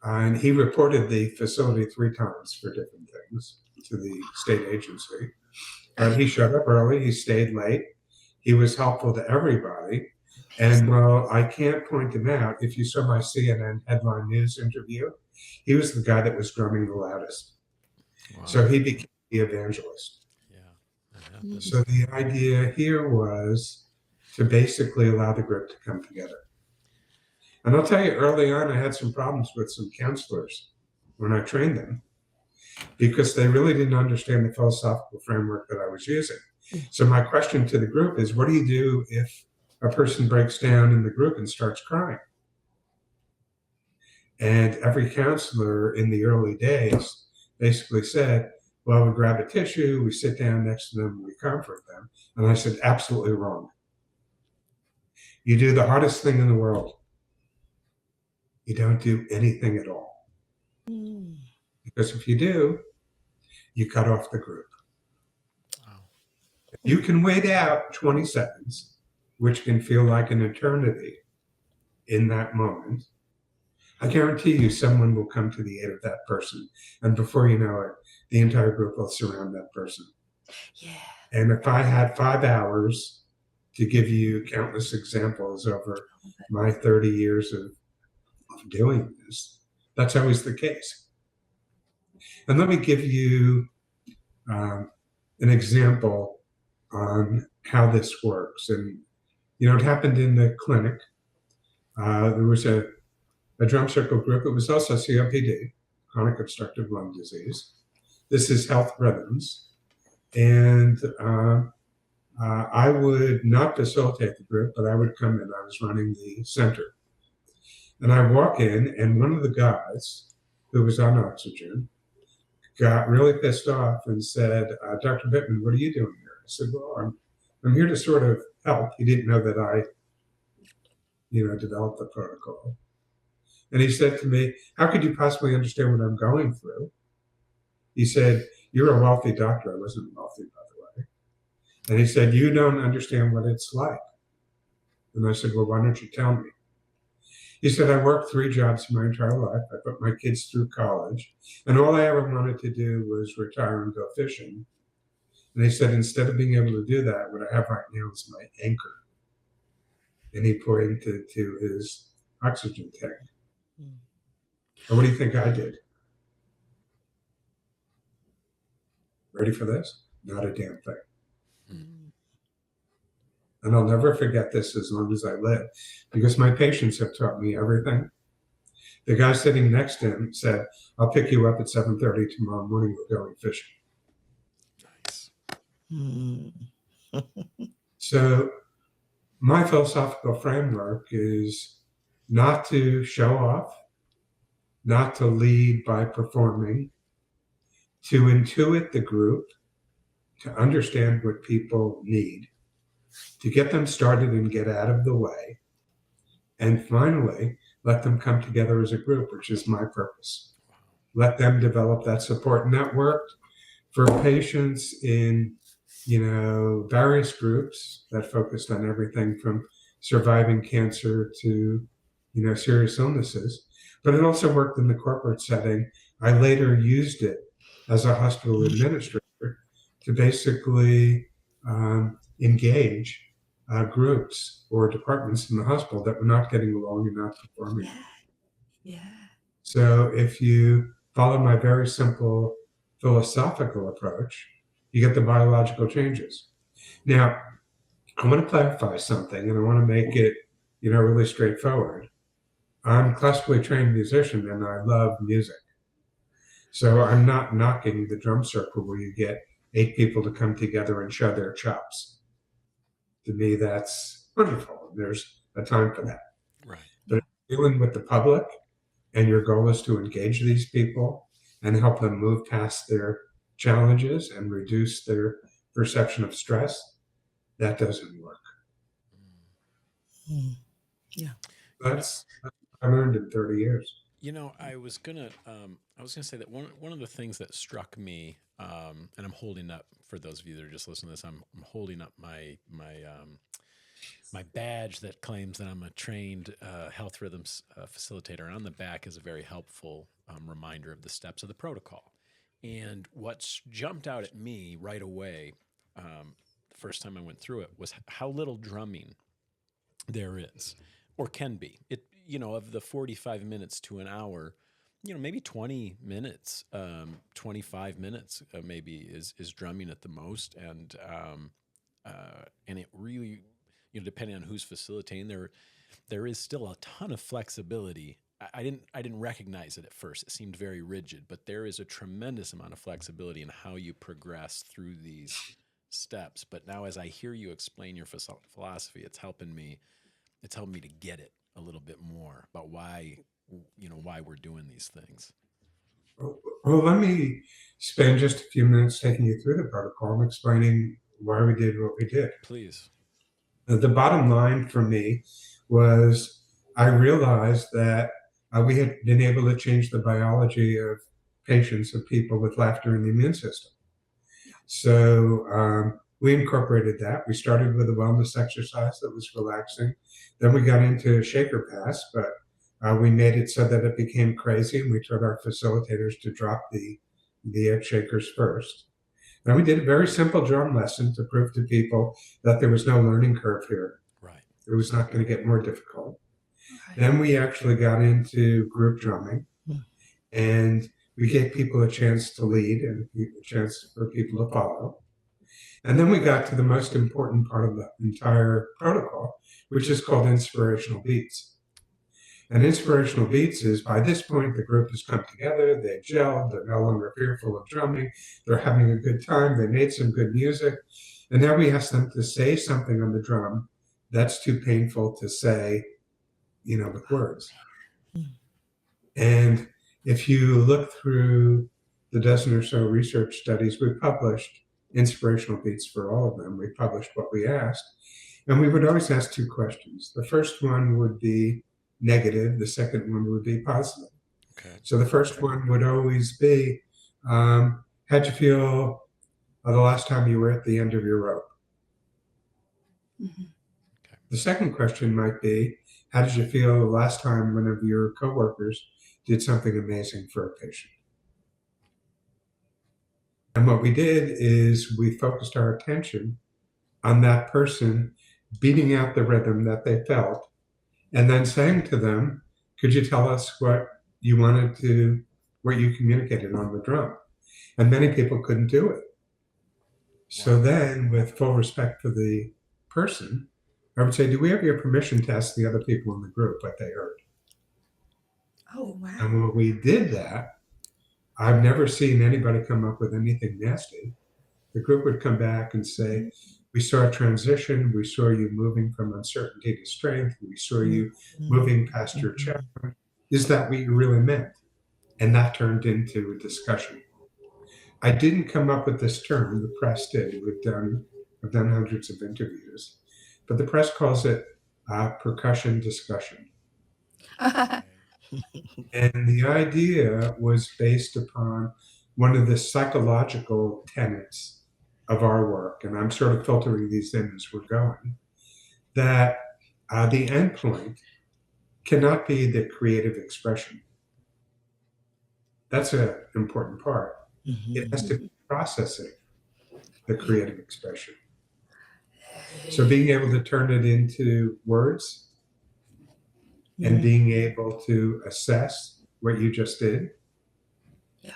and he reported the facility 3 times for different things to the state agency. But he showed up early. He stayed late. He was helpful to everybody. And while I can't point him out, if you saw my CNN headline news interview, he was the guy that was drumming the loudest. Wow. So he became the evangelist. Yeah. So the idea here was to basically allow the group to come together. And I'll tell you, early on, I had some problems with some counselors when I trained them because they really didn't understand the philosophical framework that I was using. So my question to the group is, what do you do if a person breaks down in the group and starts crying? And every counselor in the early days basically said, well, we grab a tissue, we sit down next to them, we comfort them. And I said, absolutely wrong. You do the hardest thing in the world. You don't do anything at all. Because if you do, you cut off the group. You can wait out 20 seconds, which can feel like an eternity in that moment. I guarantee you someone will come to the aid of that person. And before you know it, the entire group will surround that person. Yeah. And if I had 5 hours to give you countless examples over my 30 years of doing this, that's always the case. And let me give you an example on how this works. And, it happened in the clinic. There was a drum circle group. It was also COPD, chronic obstructive lung disease. This is HealthRhythms. And I would not facilitate the group, but I would come in. I was running the center. And I walk in, and one of the guys who was on oxygen got really pissed off and said, Dr. Bittman, what are you doing here? I said, well, I'm here to sort of help. He didn't know that I, developed the protocol. And he said to me, how could you possibly understand what I'm going through? He said, "You're a wealthy doctor." I wasn't wealthy, by the way. And he said, "You don't understand what it's like." And I said, "Well, why don't you tell me?" He said, "I worked 3 jobs my entire life. I put my kids through college. And all I ever wanted to do was retire and go fishing." And he said, "Instead of being able to do that, what I have right now is my anchor." And he pointed to his oxygen tank. And what do you think I did? Ready for this? Not a damn thing. And I'll never forget this as long as I live, because my patients have taught me everything. The guy sitting next to him said, "I'll pick you up at 7:30 tomorrow morning. We're going fishing." Nice. So my philosophical framework is not to show off, not to lead by performing, to intuit the group, to understand what people need, to get them started and get out of the way, and finally, let them come together as a group, which is my purpose. Let them develop that support network for patients in, various groups that focused on everything from surviving cancer to, serious illnesses. But it also worked in the corporate setting. I later used it as a hospital administrator to basically engage groups or departments in the hospital that were not getting along and not performing. Yeah. So if you follow my very simple philosophical approach, you get the biological changes. Now, I want to clarify something, and I want to make it, really straightforward. I'm a classically trained musician, and I love music. So I'm not knocking the drum circle where you get 8 people to come together and show their chops. To me, that's wonderful. There's a time for that. Right. But dealing with the public, and your goal is to engage these people and help them move past their challenges and reduce their perception of stress, that doesn't work. Yeah. That's I learned in 30 years. I was gonna say that one of the things that struck me, and I'm holding up for those of you that are just listening to this, I'm holding up my badge that claims that I'm a trained health rhythms facilitator, and on the back is a very helpful reminder of the steps of the protocol. And what's jumped out at me right away, the first time I went through it, was how little drumming there is, or can be. Of the 45 minutes to an hour, maybe 20 minutes, 25 minutes maybe is drumming at the most, and it really, depending on who's facilitating, there is still a ton of flexibility. I didn't recognize it at first. It seemed very rigid, but there is a tremendous amount of flexibility in how you progress through these steps. But now, as I hear you explain your philosophy, it's helping me to get it a little bit more about why we're doing these things. Well, let me spend just a few minutes taking you through the protocol and explaining why we did what we did. Please. The bottom line for me was I realized that we had been able to change the biology of patients, of people with laughter in the immune system. So we incorporated that. We started with a wellness exercise that was relaxing. Then we got into shaker pass, but we made it so that it became crazy, and we told our facilitators to drop the egg shakers first. Then we did a very simple drum lesson to prove to people that there was no learning curve here. Right. It was not going to get more difficult. Right. Then we actually got into group drumming, and we gave people a chance to lead and a chance for people to follow. And then we got to the most important part of the entire protocol, which is called inspirational beats. And inspirational beats is, by this point, the group has come together, they've gelled, they're no longer fearful of drumming, they're having a good time, they made some good music. And now we ask them to say something on the drum that's too painful to say, with words. And if you look through the dozen or so research studies we published, inspirational beats for all of them, we published what we asked. And we would always ask 2 questions. The first one would be negative. The second one would be positive. Okay. So the first one would always be, how'd you feel the last time you were at the end of your rope? Mm-hmm. The second question might be, how did you feel the last time one of your coworkers did something amazing for a patient? And what we did is we focused our attention on that person beating out the rhythm that they felt, and then saying to them, could you tell us what you communicated on the drum? And many people couldn't do it. So then, with full respect for the person, I would say, do we have your permission to ask the other people in the group what they heard? Oh, wow. And when we did that, I've never seen anybody come up with anything nasty. The group would come back and say, we saw a transition. We saw you moving from uncertainty to strength. We saw you moving past your challenge. Is that what you really meant? And that turned into a discussion. I didn't come up with this term. The press did. I've done hundreds of interviews. But the press calls it percussion discussion. And the idea was based upon one of the psychological tenets of our work, and I'm sort of filtering these in as we're going, that the endpoint cannot be the creative expression. That's an important part. It has to be processing the creative expression. So being able to turn it into words and being able to assess what you just did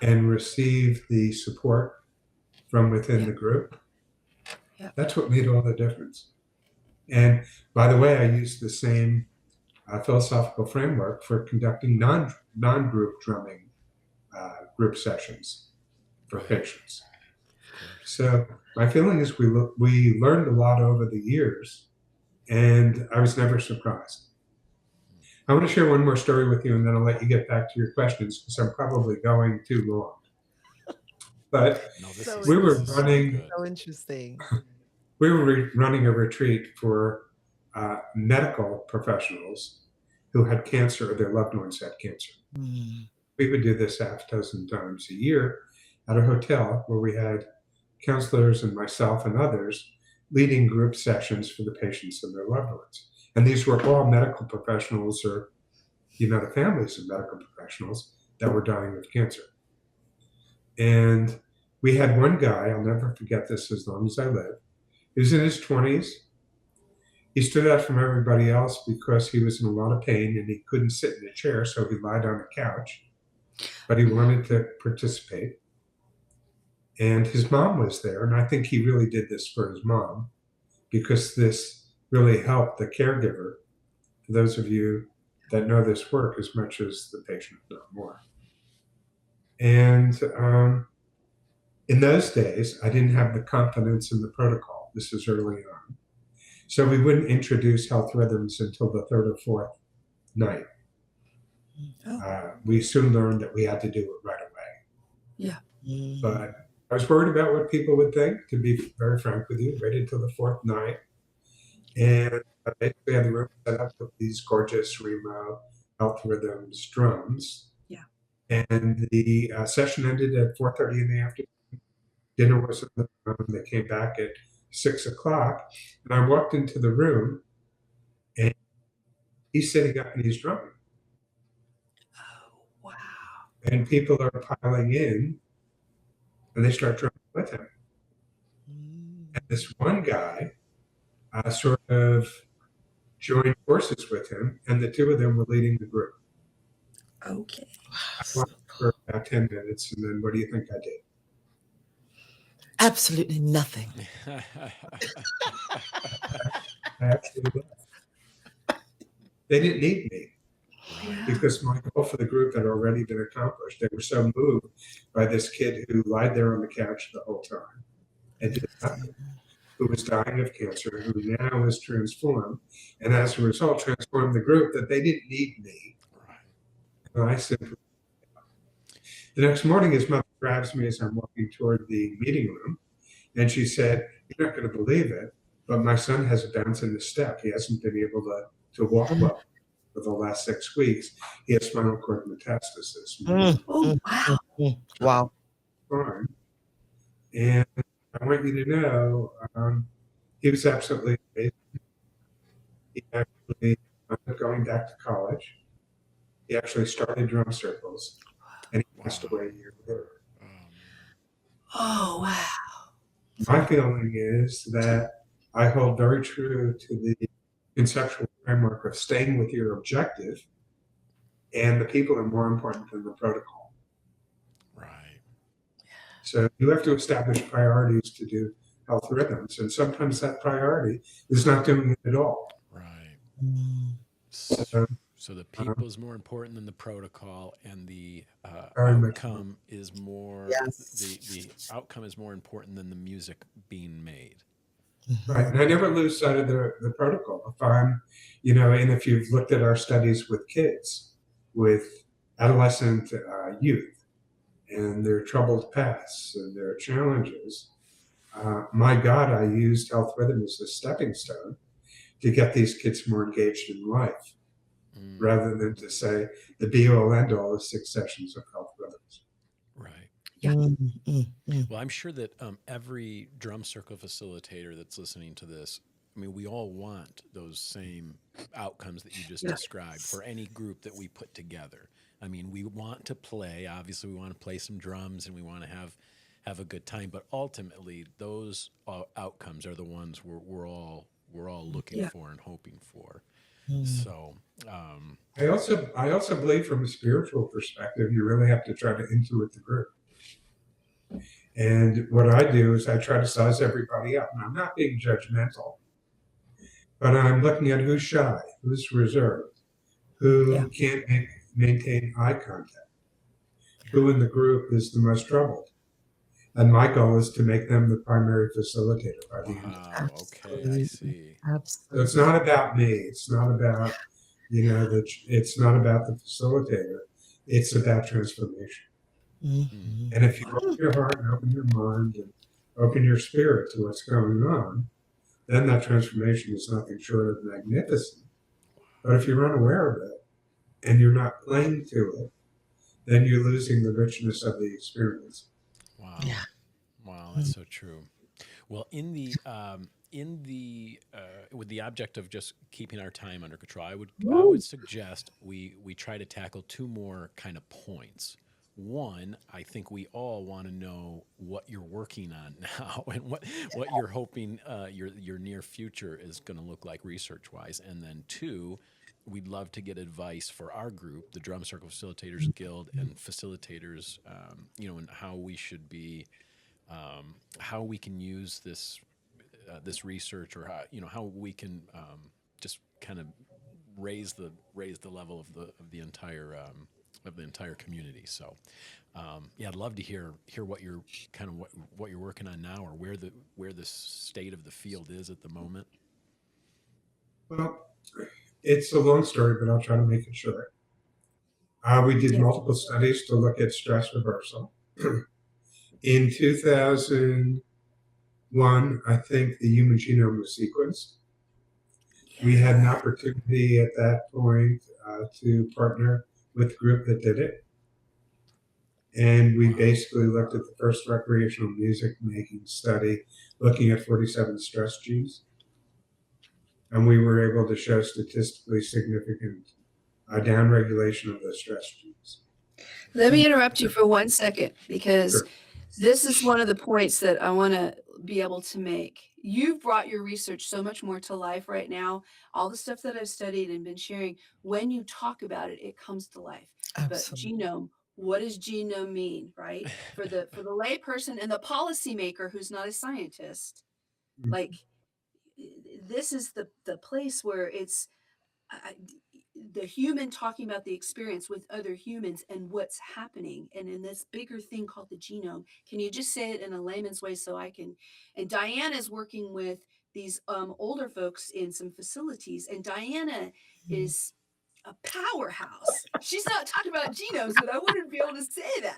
and receive the support from within the group, that's what made all the difference. And by the way, I use the same philosophical framework for conducting non-group drumming group sessions for patients. So my feeling is we learned a lot over the years, and I was never surprised. I want to share one more story with you, and then I'll let you get back to your questions because I'm probably going too long. But we were running. So interesting. We were running a retreat for medical professionals who had cancer or their loved ones had cancer. We would do this half a dozen times a year at a hotel where we had counselors and myself and others leading group sessions for the patients and their loved ones. And these were all medical professionals or, the families of medical professionals that were dying of cancer. And we had one guy, I'll never forget this as long as I live. He was in his 20s. He stood out from everybody else because he was in a lot of pain and he couldn't sit in a chair, so he lied on a couch. But he wanted to participate. And his mom was there, and I think he really did this for his mom because this really helped the caregiver, for those of you that know this work as much as the patient, not more. And in those days, I didn't have the confidence in the protocol. This was early on. So we wouldn't introduce health rhythms until the third or fourth night. We soon learned that we had to do it right away. Yeah. But I was worried about what people would think, to be very frank with you, right until the fourth night. And I basically had the room set up with these gorgeous Remo HealthRhythms drums. Yeah. And the session ended at 4:30 in the afternoon. Dinner was in the room. They came back at 6 o'clock. And I walked into the room, and he's sitting up and he's drumming. Oh, wow. And people are piling in, and they start drumming with him. And this one guy sort of joined forces with him, and the two of them were leading the group. Okay. I watched for about 10 minutes, and then what do you think I did? Absolutely nothing. I actually left. They didn't need me because my goal for the group had already been accomplished. They were so moved by this kid who lied there on the couch the whole time and did nothing, who was dying of cancer, who now is transformed, and as a result transformed the group, that they didn't need me. And I simply. The next morning, his mother grabs me as I'm walking toward the meeting room, and she said, "You're not going to believe it, but my son has a bounce in his step. He hasn't been able to walk well for the last 6 weeks. He has spinal cord metastasis." Oh, wow. Wow. Fine. And I want you to know, he was absolutely amazing. He actually ended up going back to college. He actually started drum circles, and he passed away a year later. Oh, man. Oh, wow. My feeling is that I hold very true to the conceptual framework of staying with your objective, and the people are more important than the protocol. Right. So you have to establish priorities to do health rhythms, and sometimes that priority is not doing it at all. Right. Mm. So the people is more important than the protocol, and the Very much outcome is more Yes. the outcome is more important than the music being made. Right, and I never lose sight of the protocol. If I'm, and if you've looked at our studies with kids, with adolescent youth, and their troubled pasts and their challenges, my God, I used health rhythm as a stepping stone to get these kids more engaged in life, rather than to say the be-all end-all is 6 sessions of health rhythms. Right. Yeah. Well, I'm sure that every drum circle facilitator that's listening to this, I mean, we all want those same outcomes that you just described for any group that we put together. I mean, we want to play. Obviously, we want to play some drums and we want to have a good time. But ultimately, those outcomes are the ones we're all looking for and hoping for. So, I also believe from a spiritual perspective, you really have to try to intuit the group. And what I do is I try to size everybody up. And I'm not being judgmental, but I'm looking at who's shy, who's reserved, who can't maintain eye contact, who in the group is the most troubled. And my goal is to make them the primary facilitator by the end of the wow, okay, I see. Absolutely. So it's not about me. It's not about, it's not about the facilitator. It's about transformation. Mhm. And if you open your heart and open your mind and open your spirit to what's going on, then that transformation is nothing short of magnificent. But if you're unaware of it and you're not playing to it, then you're losing the richness of the experience. Wow. Yeah. Wow, that's so true. Well, in the with the object of just keeping our time under control, I would suggest we try to tackle two more kind of points. One, I think we all want to know what you're working on now and what you're hoping your near future is going to look like research wise. And then two, we'd love to get advice for our group, the Drum Circle Facilitators Guild, and facilitators, and how we should be, how we can use this research, or how we can just kind of raise the level of the entire community. So I'd love to hear what you're what you're working on now, or where the state of the field is at the moment. Well, it's a long story, but I'll try to make it short. We did multiple studies to look at stress reversal. In 2001, I think the human genome was sequenced. We had an opportunity at that point to partner with the group that did it. And we basically looked at the first recreational music making study looking at 47 stress genes. And we were able to show statistically significant downregulation of the stress genes. Let me interrupt you for 1 second, because this is one of the points that I want to be able to make. You've brought your research so much more to life right now. All the stuff that I've studied and been sharing, when you talk about it, it comes to life. Absolutely. But genome, what does genome mean, right? For the lay person and the policymaker who's not a scientist, like, this is the place where it's the human talking about the experience with other humans and what's happening, and in this bigger thing called the genome. Can you just say it in a layman's way so I can? And Diana is working with these older folks in some facilities, and Diana is a powerhouse. She's not talking about genomes, but I wouldn't be able to say that,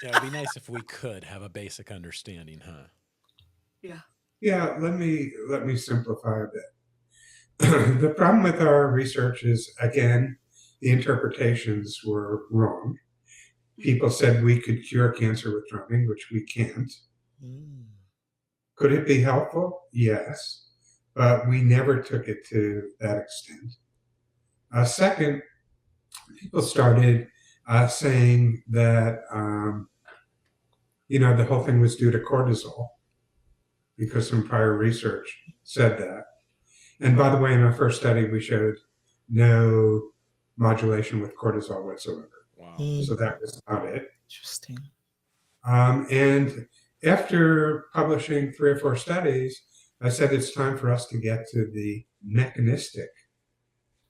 Yeah, it'd be nice if we could have a basic understanding, huh? Yeah, let me simplify a bit. The problem with our research is, again, the interpretations were wrong. People said we could cure cancer with drumming, which we can't. Could it be helpful? Yes, but we never took it to that extent. Second, people started saying that, the whole thing was due to cortisol because some prior research said that. And by the way, in our first study, we showed no modulation with cortisol whatsoever. Wow. So that was not it. Interesting. And after publishing 3 or 4 studies, I said it's time for us to get to the mechanistic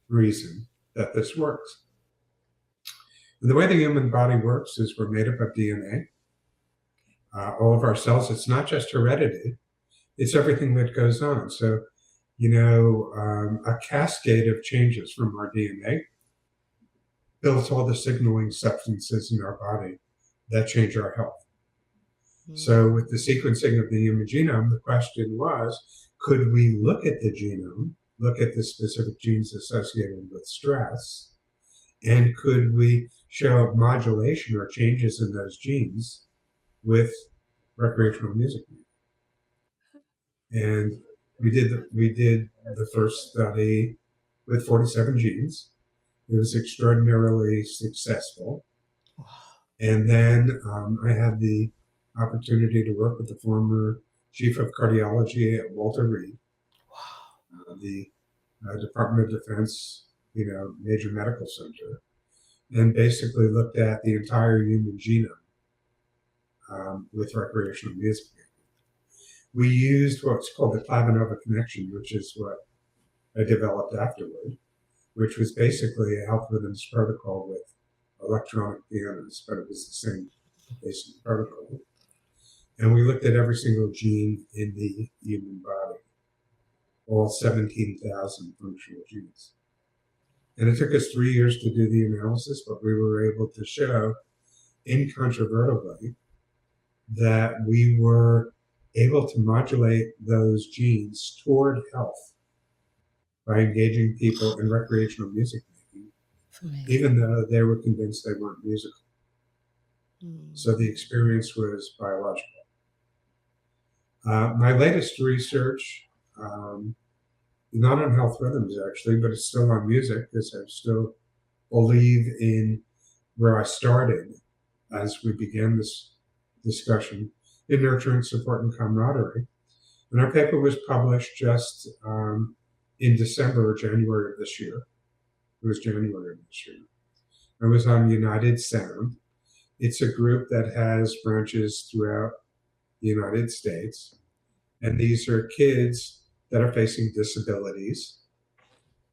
reason that this works. And the way the human body works is we're made up of DNA. All of our cells, it's not just heredity, it's everything that goes on. So, a cascade of changes from our DNA builds all the signaling substances in our body that change our health. So with the sequencing of the human genome, the question was, could we look at the genome, look at the specific genes associated with stress, and could we show modulation or changes in those genes with recreational music? And we did the first study with 47 genes. It was extraordinarily successful. And then I had the opportunity to work with the former chief of cardiology at Walter Reed, the Department of Defense, major medical center, and basically looked at the entire human genome with recreational music. We used what's called the Clavinova connection, which is what I developed afterward, which was basically a health rhythms protocol with electronic pianos, but it was the same basic protocol. And we looked at every single gene in the human body, all 17,000 functional genes. And it took us 3 years to do the analysis, but we were able to show incontrovertibly that we were able to modulate those genes toward health by engaging people in recreational music making, even though they were convinced they weren't musical. So the experience was biological. My latest research, not on health rhythms actually, but it's still on music, because I still believe in where I started as we began this discussion, in nurturing support and camaraderie. And our paper was published just in December or January of this year. It was January of this year. It was on United Sound. It's a group that has branches throughout the United States. And these are kids that are facing disabilities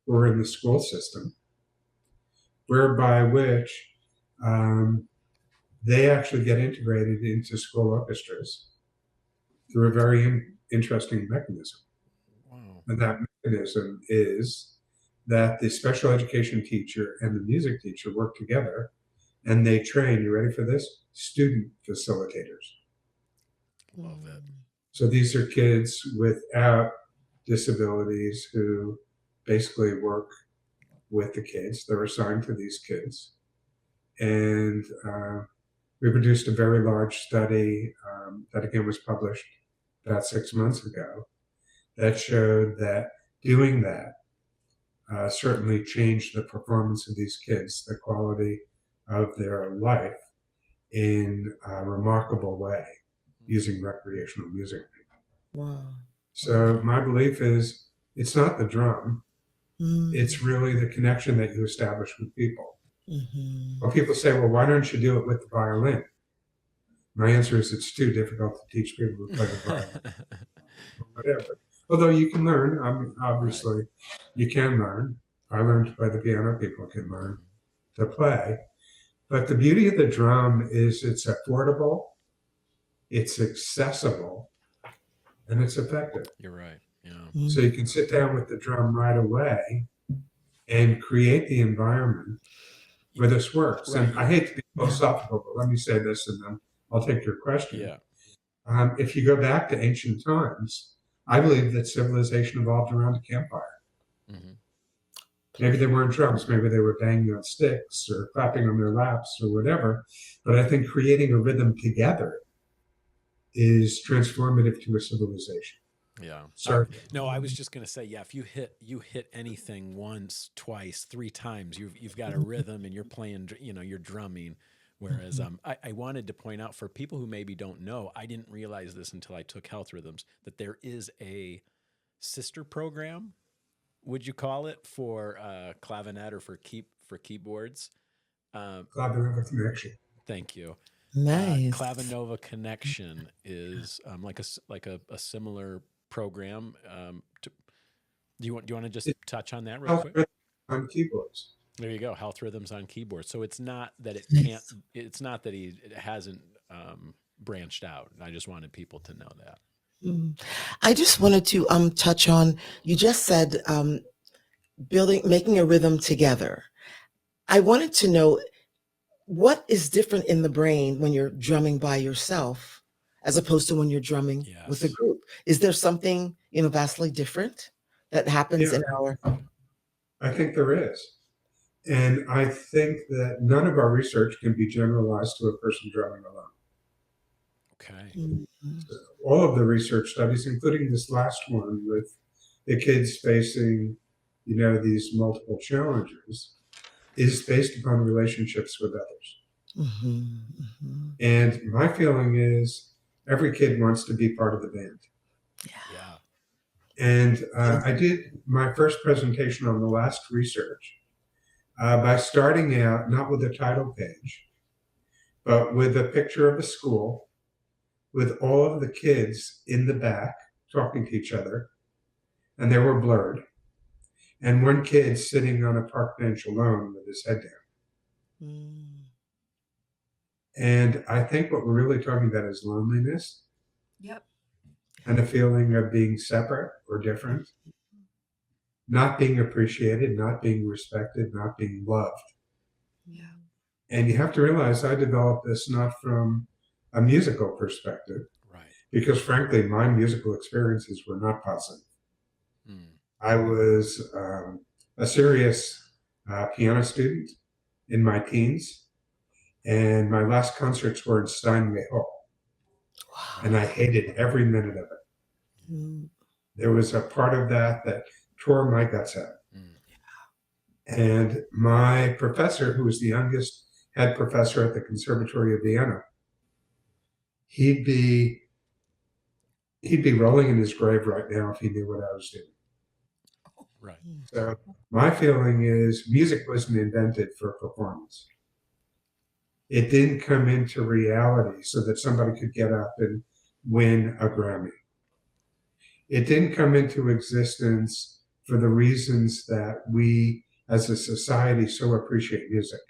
who are in the school system, whereby which they actually get integrated into school orchestras through a very interesting mechanism. Wow. And that mechanism is that the special education teacher and the music teacher work together, and they train, you ready for this? Student facilitators. Love it. So these are kids without disabilities who basically work with the kids. They're assigned to these kids. And we produced a very large study that again was published about 6 months ago that showed that doing that certainly changed the performance of these kids, the quality of their life in a remarkable way using recreational music. Wow. So my belief is it's not the drum, it's really the connection that you establish with people. Well, people say, well, why don't you do it with the violin? My answer is it's too difficult to teach people to play the violin. Whatever. Although you can learn, obviously, you can learn. I learned to play the piano, people can learn to play. But the beauty of the drum is it's affordable, it's accessible, and it's effective. You're right. Yeah. So you can sit down with the drum right away and create the environment where this works. Right. And I hate to be philosophical, but let me say this and then I'll take your question. Yeah. If you go back to ancient times, I believe that civilization evolved around a campfire. Mm-hmm. Maybe they weren't drums, maybe they were banging on sticks or clapping on their laps or whatever. But I think creating a rhythm together is transformative to a civilization. Yeah. Sorry. No, I was just going to say, yeah, if you hit anything once, twice, three times, you've got a rhythm and you're playing, you're drumming. Whereas I wanted to point out for people who maybe don't know, I didn't realize this until I took Health Rhythms, that there is a sister program, would you call it, for clavinet or for keyboards? Clavinova Connection. Thank you. Nice. Clavinova Connection is like a similar program. Do you want to just touch on that real Health quick? Rhythms on keyboards. There you go. Health Rhythms on keyboard. So it's not that it Nice. can't. It's not that it hasn't branched out. I just wanted people to know that. I just wanted to touch on, you just said making a rhythm together. I wanted to know, what is different in the brain when you're drumming by yourself as opposed to when you're drumming with a Yes. group? Is there something, vastly different that happens in our... I think there is. And I think that none of our research can be generalized to a person drumming alone. Okay. So all of the research studies, including this last one with the kids facing, these multiple challenges, is based upon relationships with others. And my feeling is every kid wants to be part of the band. Yeah. And I did my first presentation on the last research by starting out not with a title page, but with a picture of a school with all of the kids in the back talking to each other, and they were blurred. And one kid sitting on a park bench alone with his head down. And I think what we're really talking about is loneliness. Yep. And a feeling of being separate or different, not being appreciated, not being respected, not being loved. Yeah. And you have to realize I developed this not from a musical perspective, Right. because frankly, my musical experiences were not positive. I was a serious piano student in my teens, and my last concerts were in Steinway Hall. And I hated every minute of it. There was a part of that tore my guts out. And my professor, who was the youngest head professor at the Conservatory of Vienna, he'd be rolling in his grave right now if he knew what I was doing. Right. So my feeling is music wasn't invented for performance. It didn't come into reality so that somebody could get up and win a Grammy. It didn't come into existence for the reasons that we as a society so appreciate music.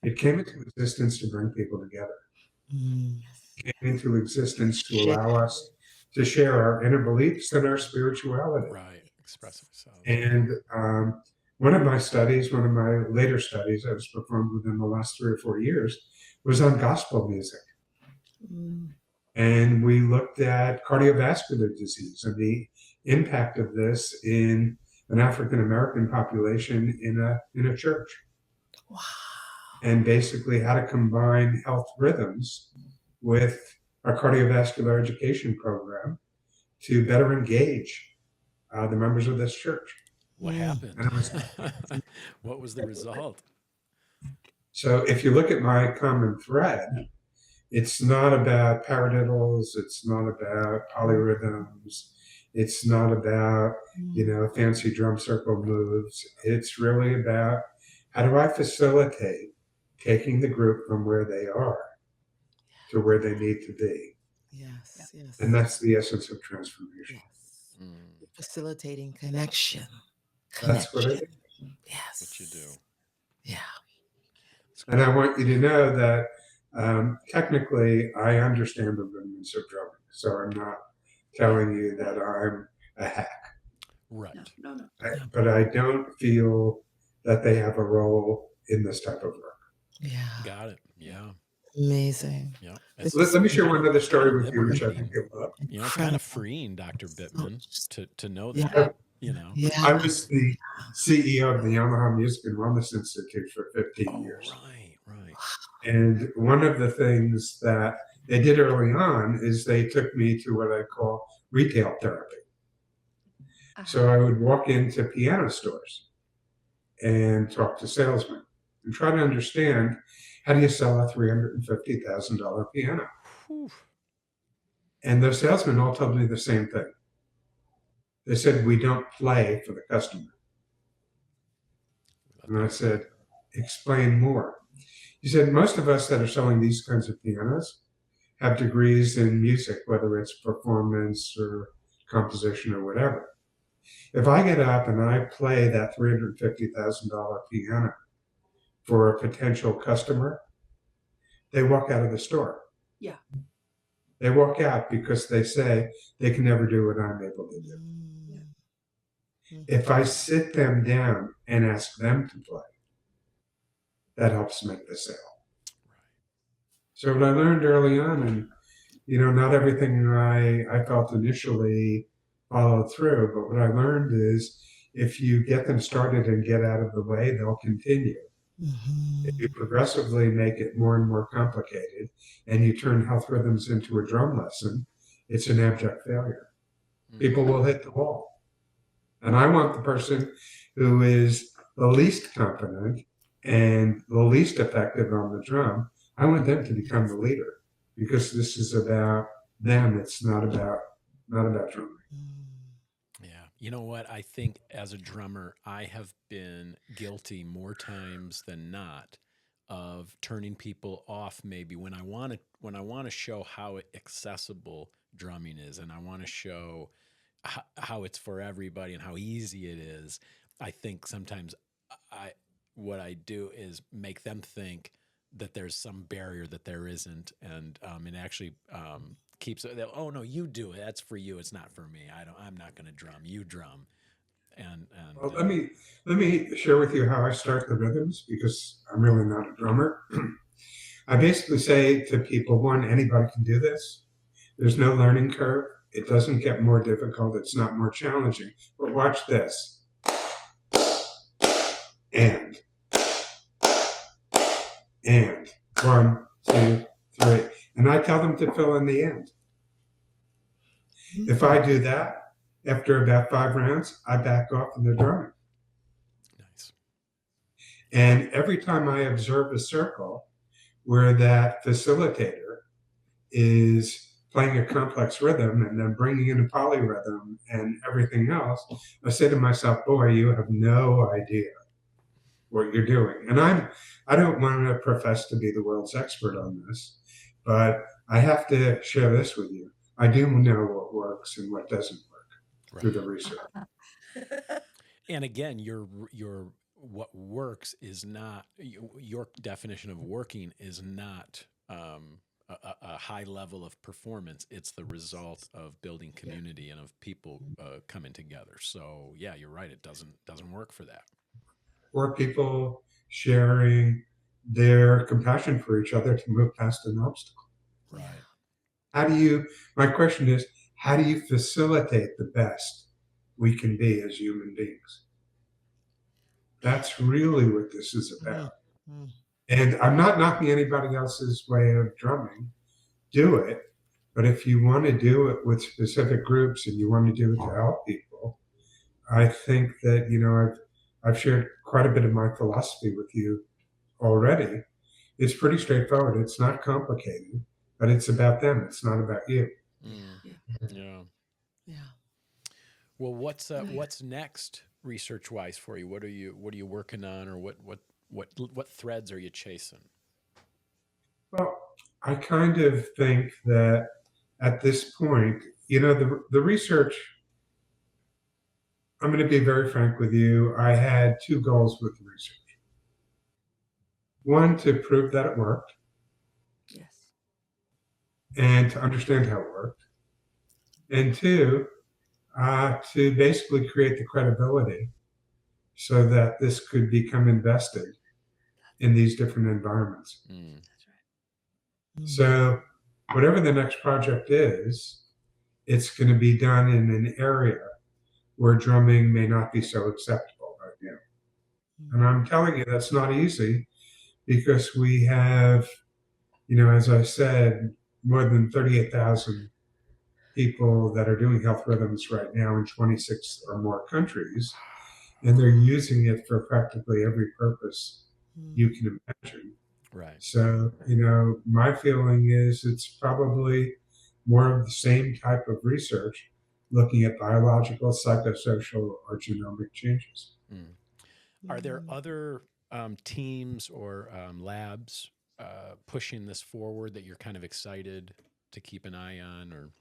It came into existence to bring people together. It came into existence to allow us to share our inner beliefs and our spirituality. Right. Express ourselves. And one of my later studies I was performed within the last 3 or 4 years was on gospel music. And we looked at cardiovascular disease and the impact of this in an African-American population in a church. Wow. And basically how to combine health rhythms with a cardiovascular education program to better engage the members of this church. What happened? And it was, what was the result? so if you look at my common thread, it's not about paradiddles, it's not about polyrhythms, it's not about, fancy drum circle moves. It's really about how do I facilitate taking the group from where they are to where they need to be. Yes. And that's the essence of transformation. Yes. Facilitating connection. That's what it is. Yes. What you do. Yeah. And I want you to know that technically I understand the rudiments of drumming. So I'm not telling you that I'm a hack. Right. No. But I don't feel that they have a role in this type of work. Yeah. Got it. Yeah. Amazing. Yeah. Let me share one other story with you, which I think you'll love. It's kind of freeing, Dr. Bittman, to know Yeah. that. Yeah. I was the CEO of the Yamaha Music and Wellness Institute for 15 years. Right. And one of the things that they did early on is they took me to what I call retail therapy. So I would walk into piano stores and talk to salesmen and try to understand, how do you sell a $350,000 piano? And those salesmen all told me the same thing. They said, we don't play for the customer. And I said, explain more. He said, most of us that are selling these kinds of pianos have degrees in music, whether it's performance or composition or whatever. If I get up and I play that $350,000 piano for a potential customer, they walk out of the store. Yeah. They walk out because they say they can never do what I'm able to do. If I sit them down and ask them to play, that helps make the sale. So what I learned early on, and not everything I felt initially followed through, but what I learned is if you get them started and get out of the way, they'll continue. If you progressively make it more and more complicated and you turn health rhythms into a drum lesson, it's an abject failure. People will hit the wall. And I want the person who is the least competent and the least effective on the drum, I want them to become the leader, because this is about them. It's not about drumming. Yeah. You know what? I think as a drummer, I have been guilty more times than not of turning people off, maybe when I want to show how accessible drumming is, and I want to show how it's for everybody and how easy it is. I think sometimes what I do is make them think that there's some barrier that there isn't, and it actually keeps it. Oh no, you do it. That's for you. It's not for me. I'm not going to drum. You drum. And well, let me share with you how I start the rhythms, because I'm really not a drummer. I basically say to people, one, anybody can do this. There's no learning curve. It doesn't get more difficult. It's not more challenging. But watch this. And 1, 2, 3. And I tell them to fill in the end. If I do that, after about 5 rounds, I back off and they're drumming. Nice. And every time I observe a circle where that facilitator is playing a complex rhythm and then bringing in a polyrhythm and everything else, I say to myself, boy, you have no idea what you're doing. And I don't want to profess to be the world's expert on this, but I have to share this with you. I do know what works and what doesn't work through the research. And again, your what works is not, your definition of working is not a high level of performance. It's the result of building community and of people coming together. So yeah, you're right. It doesn't work for that. Or people sharing their compassion for each other to move past an obstacle. Right. My question is, how do you facilitate the best we can be as human beings? That's really what this is about. And I'm not knocking anybody else's way of drumming. Do it. But if you want to do it with specific groups and you want to do it to help people, I think that, I've shared quite a bit of my philosophy with you already. It's pretty straightforward. It's not complicated, but it's about them. It's not about you. Yeah. Well, what's next research-wise for you? What are you working on, or what threads are you chasing? Well, I kind of think that at this point, the research, I'm going to be very frank with you. I had 2 goals with the research. One, to prove that it worked. Yes. And to understand how it worked. And 2, to basically create the credibility so that this could become invested in these different environments. That's right. So whatever the next project is, it's going to be done in an area where drumming may not be so acceptable right now. And I'm telling you, that's not easy, because we have, as I said, more than 38,000 people that are doing health rhythms right now in 26 or more countries, and they're using it for practically every purpose you can imagine. Right. So, my feeling is it's probably more of the same type of research looking at biological, psychosocial, or genomic changes. Are there other teams or labs pushing this forward that you're kind of excited to keep an eye on, or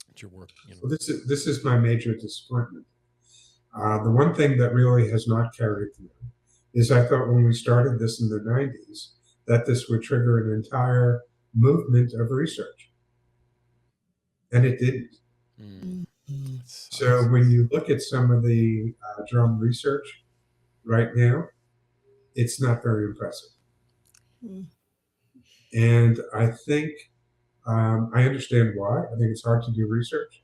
at your work? Well, this is my major disappointment. The one thing that really has not carried through is I thought when we started this in the 90s that this would trigger an entire movement of research. And it didn't. So when you look at some of the drum research right now, it's not very impressive. And I think I understand why. I think it's hard to do research.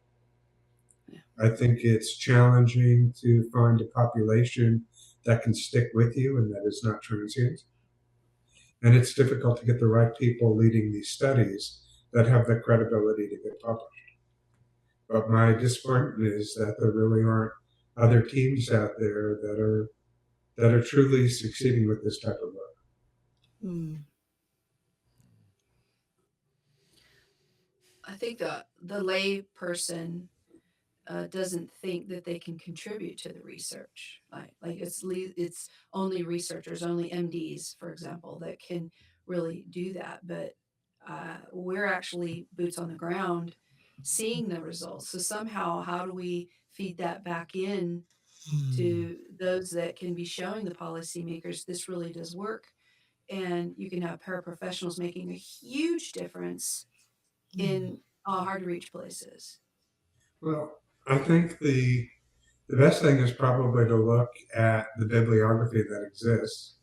I think it's challenging to find a population that can stick with you and that is not transient. And it's difficult to get the right people leading these studies that have the credibility to get published. But my disappointment is that there really aren't other teams out there that are truly succeeding with this type of work. I think the lay person doesn't think that they can contribute to the research. Like it's only researchers, only MDs, for example, that can really do that. But we're actually boots on the ground, seeing the results. So somehow, how do we feed that back in to those that can be showing the policymakers this really does work? And you can have paraprofessionals making a huge difference in hard to reach places. Well, I think the best thing is probably to look at the bibliography that exists.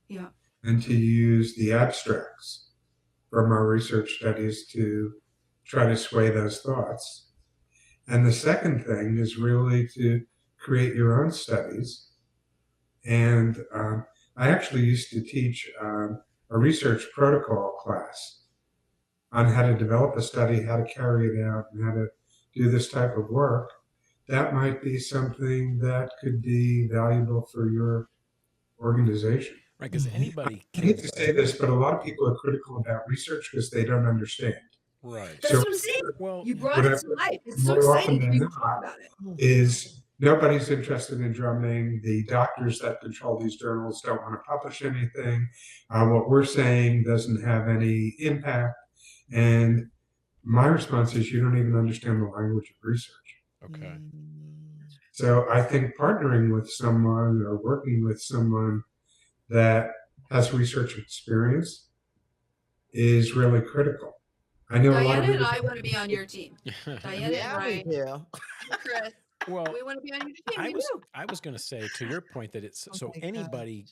Yeah. And to use the abstracts from our research studies to try to sway those thoughts. And the second thing is really to create your own studies. And I actually used to teach a research protocol class on how to develop a study, how to carry it out, and how to do this type of work. That might be something that could be valuable for your organization. Right, because anybody I hate to say this, but a lot of people are critical about research because they don't understand. Right. That's what I'm saying. Well, you brought it to life. It's so exciting to talk about it. Is nobody's interested in drumming. The doctors that control these journals don't want to publish anything. What we're saying doesn't have any impact. And my response is you don't even understand the language of research. Okay. So I think partnering with someone or working with someone that has research experience is really critical. I know Diana and I want to be on your team. Diana and Ryan, Chris. Well, we want to be on your team. I was going to say to your point that it's so anybody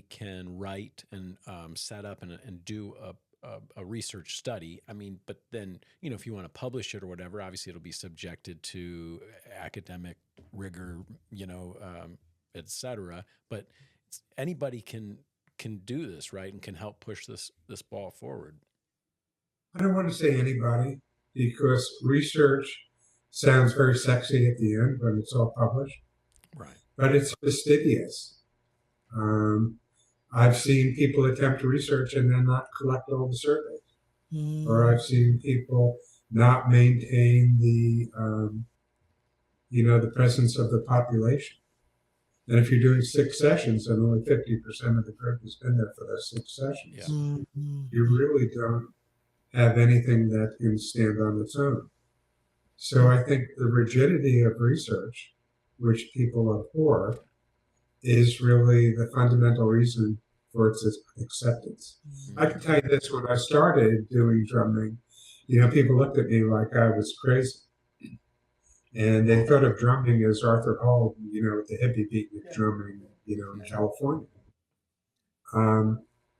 can write and set up and do a research study. I mean, but then, if you want to publish it or whatever, obviously it'll be subjected to academic rigor, et cetera. But anybody can do this, right? And can help push this ball forward. I don't want to say anybody because research sounds very sexy at the end when it's all published. Right. But it's fastidious. I've seen people attempt research and then not collect all the surveys. Or I've seen people not maintain the presence of the population. And if you're doing 6 sessions and only 50% of the group has been there for those 6 sessions, you really don't have anything that can stand on its own. So I think the rigidity of research, which people abhor, is really the fundamental reason for its acceptance. I can tell you this, when I started doing drumming, people looked at me like I was crazy. And they thought of drumming as Arthur Hall, with the hippie beatnik drumming, in California.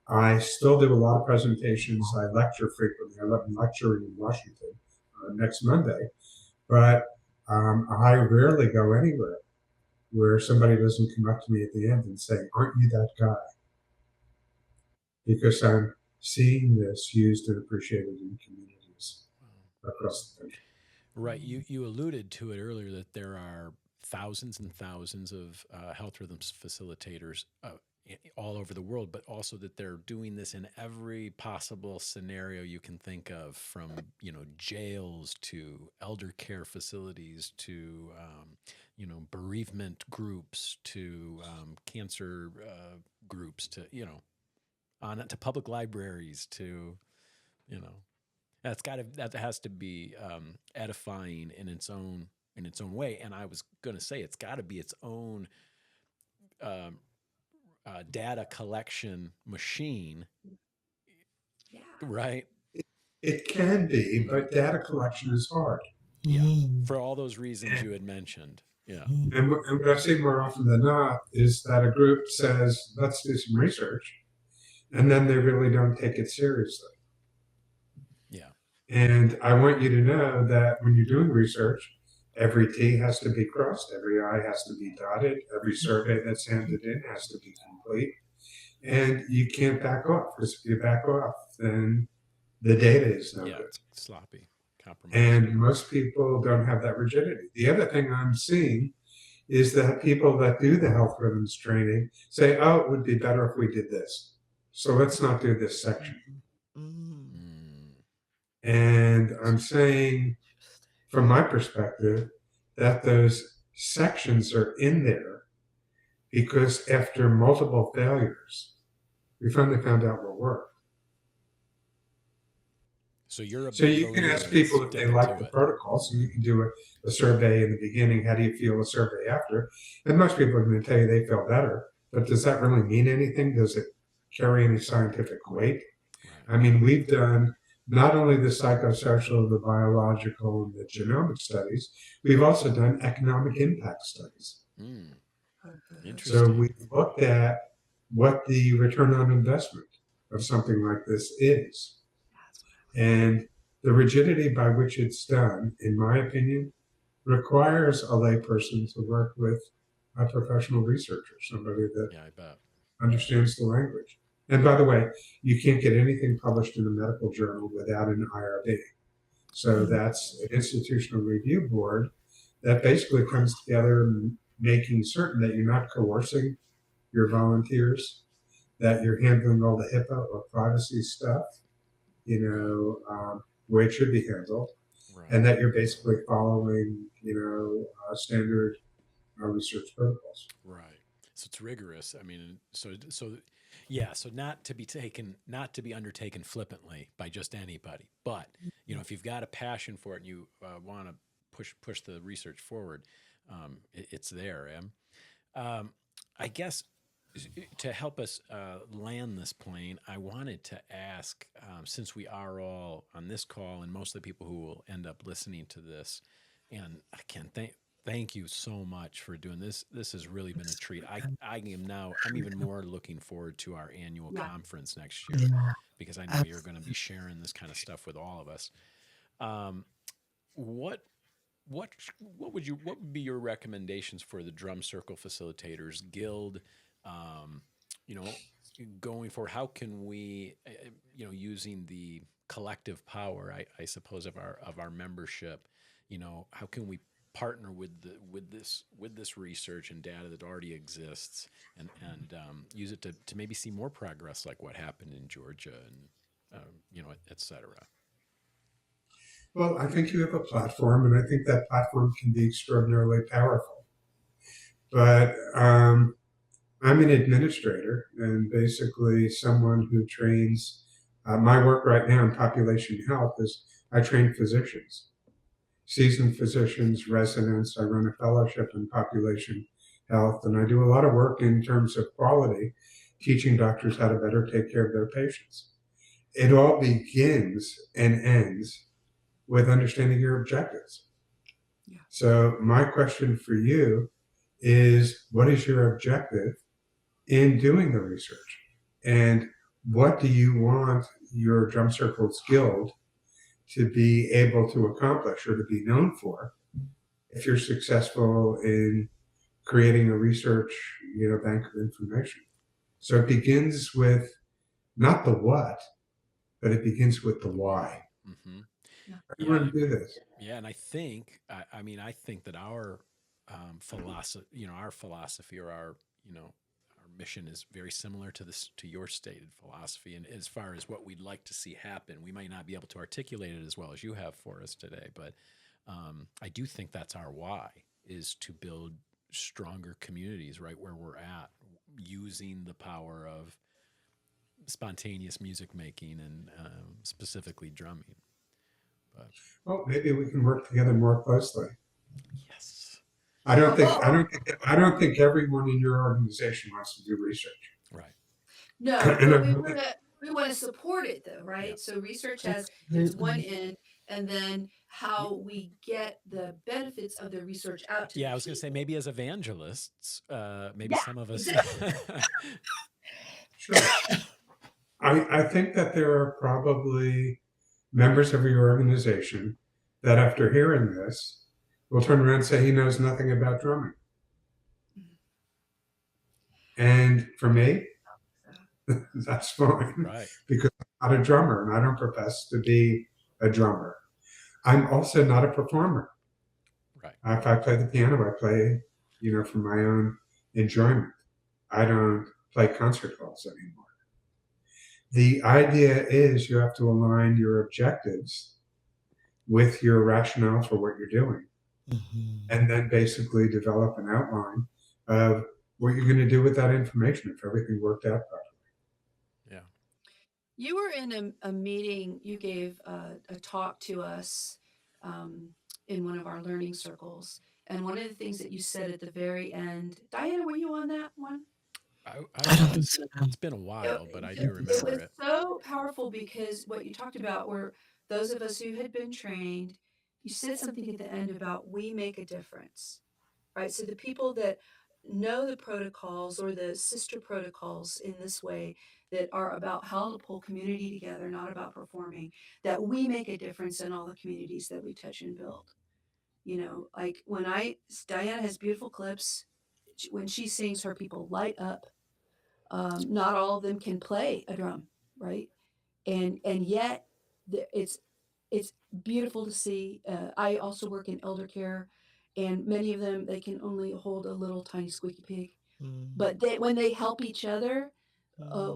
I still do a lot of presentations. I lecture frequently. I'm lecturing in Washington next Monday. But I rarely go anywhere where somebody doesn't come up to me at the end and say, "Aren't you that guy?" Because I'm seeing this used and appreciated in communities. across the country. Right. You alluded to it earlier that there are thousands and thousands of health rhythms facilitators all over the world, but also that they're doing this in every possible scenario you can think of, from jails to elder care facilities to bereavement groups to cancer groups to on to public libraries to that has to be edifying in its own way. And I was going to say it's got to be its own data collection machine. Yeah. Right. It can be, but data collection is hard. Yeah. For all those reasons you had mentioned. Yeah. And what I've seen more often than not is that a group says, let's do some research, and then they really don't take it seriously. Yeah. And I want you to know that when you're doing research, every T has to be crossed, every I has to be dotted, every survey that's handed in has to be complete. And you can't back off, because if you back off, then the data is no good. It's sloppy, compromised. And most people don't have that rigidity. The other thing I'm seeing is that people that do the health rhythms training say, oh, it would be better if we did this, so let's not do this section. And I'm saying, from my perspective, that those sections are in there because after multiple failures, we finally found out what worked. So you're So you can ask people if they like the protocol. So you can do a survey in the beginning. How do you feel a survey after? And most people are going to tell you they feel better. But does that really mean anything? Does it carry any scientific weight? I mean, we've done not only the psychosocial, the biological, and the genomic studies, we've also done economic impact studies. Interesting. So we've looked at what the return on investment of something like this is. And the rigidity by which it's done, in my opinion, requires a layperson to work with a professional researcher, somebody that understands the language. And by the way, you can't get anything published in a medical journal without an IRB. So that's an institutional review board that basically comes together making certain that you're not coercing your volunteers, that you're handling all the HIPAA or privacy stuff, where it should be handled, and that you're basically following, standard research protocols. Right. So it's rigorous. I mean, so not to be undertaken flippantly by just anybody. But if you've got a passion for it and you want to push the research forward, it's there. I guess to help us land this plane, I wanted to ask, since we are all on this call and most of the people who will end up listening to this, and I can't thank you so much for doing this. This has really been a treat. I'm even more looking forward to our annual conference next year, because I know you're going to be sharing this kind of stuff with all of us. What would be your recommendations for the Drum Circle Facilitators Guild? Going forward, how can we, using the collective power, I suppose, of our membership, how can we partner with this research and data that already exists, and use it to maybe see more progress, like what happened in Georgia, and et cetera. Well, I think you have a platform, and I think that platform can be extraordinarily powerful. But I'm an administrator, and basically someone who trains. My work right now in population health is I train physicians, seasoned physicians, residents. I run a fellowship in population health, and I do a lot of work in terms of quality, teaching doctors how to better take care of their patients. It all begins and ends with understanding your objectives. Yeah. So my question for you is, what is your objective in doing the research? And what do you want your Drum Circles Guild to be able to accomplish or to be known for if you're successful in creating a research, bank of information? So it begins with not the what, but it begins with the why. Mm-hmm. You want to do this. Yeah, and I think, I mean, I think that our philosophy, our philosophy or our mission is very similar to this, to your stated philosophy. And as far as what we'd like to see happen, we might not be able to articulate it as well as you have for us today, but I do think that's our why, is to build stronger communities right where we're at, using the power of spontaneous music making and specifically drumming. But Well, maybe we can work together more closely. yes, I don't think everyone in your organization wants to do research. right. No, And but I'm we want to support it though, right? Yeah. So research has its one end, and then how we get the benefits of the research out to Yeah, I was going to say, maybe as evangelists, maybe Yeah, some of us. Sure. I think that there are probably members of your organization that after hearing this will turn around and say he knows nothing about drumming. And for me, that's fine. Right. Because I'm not a drummer and I don't profess to be a drummer. I'm also not a performer. Right. If I play the piano, I play, for my own enjoyment. I don't play concert halls anymore. The idea is you have to align your objectives with your rationale for what you're doing, and then basically develop an outline of what you're going to do with that information if everything worked out properly. Yeah. You were in a meeting, you gave a talk to us in one of our learning circles. And one of the things that you said at the very end, Diana, were you on that one? I don't think so. It's been a while, but I do remember it. it. Was so powerful because what you talked about were those of us who had been trained. You said something at the end about we make a difference, right? So the people that know the protocols or the sister protocols in this way that are about how to pull community together, not about performing, that we make a difference in all the communities that we touch and build. Like Diana has beautiful clips. When she sings, her people light up. Not all of them can play a drum, right? And yet it's beautiful to see. I also work in elder care, and many of them, they can only hold a little tiny squeaky pig. But when they help each other,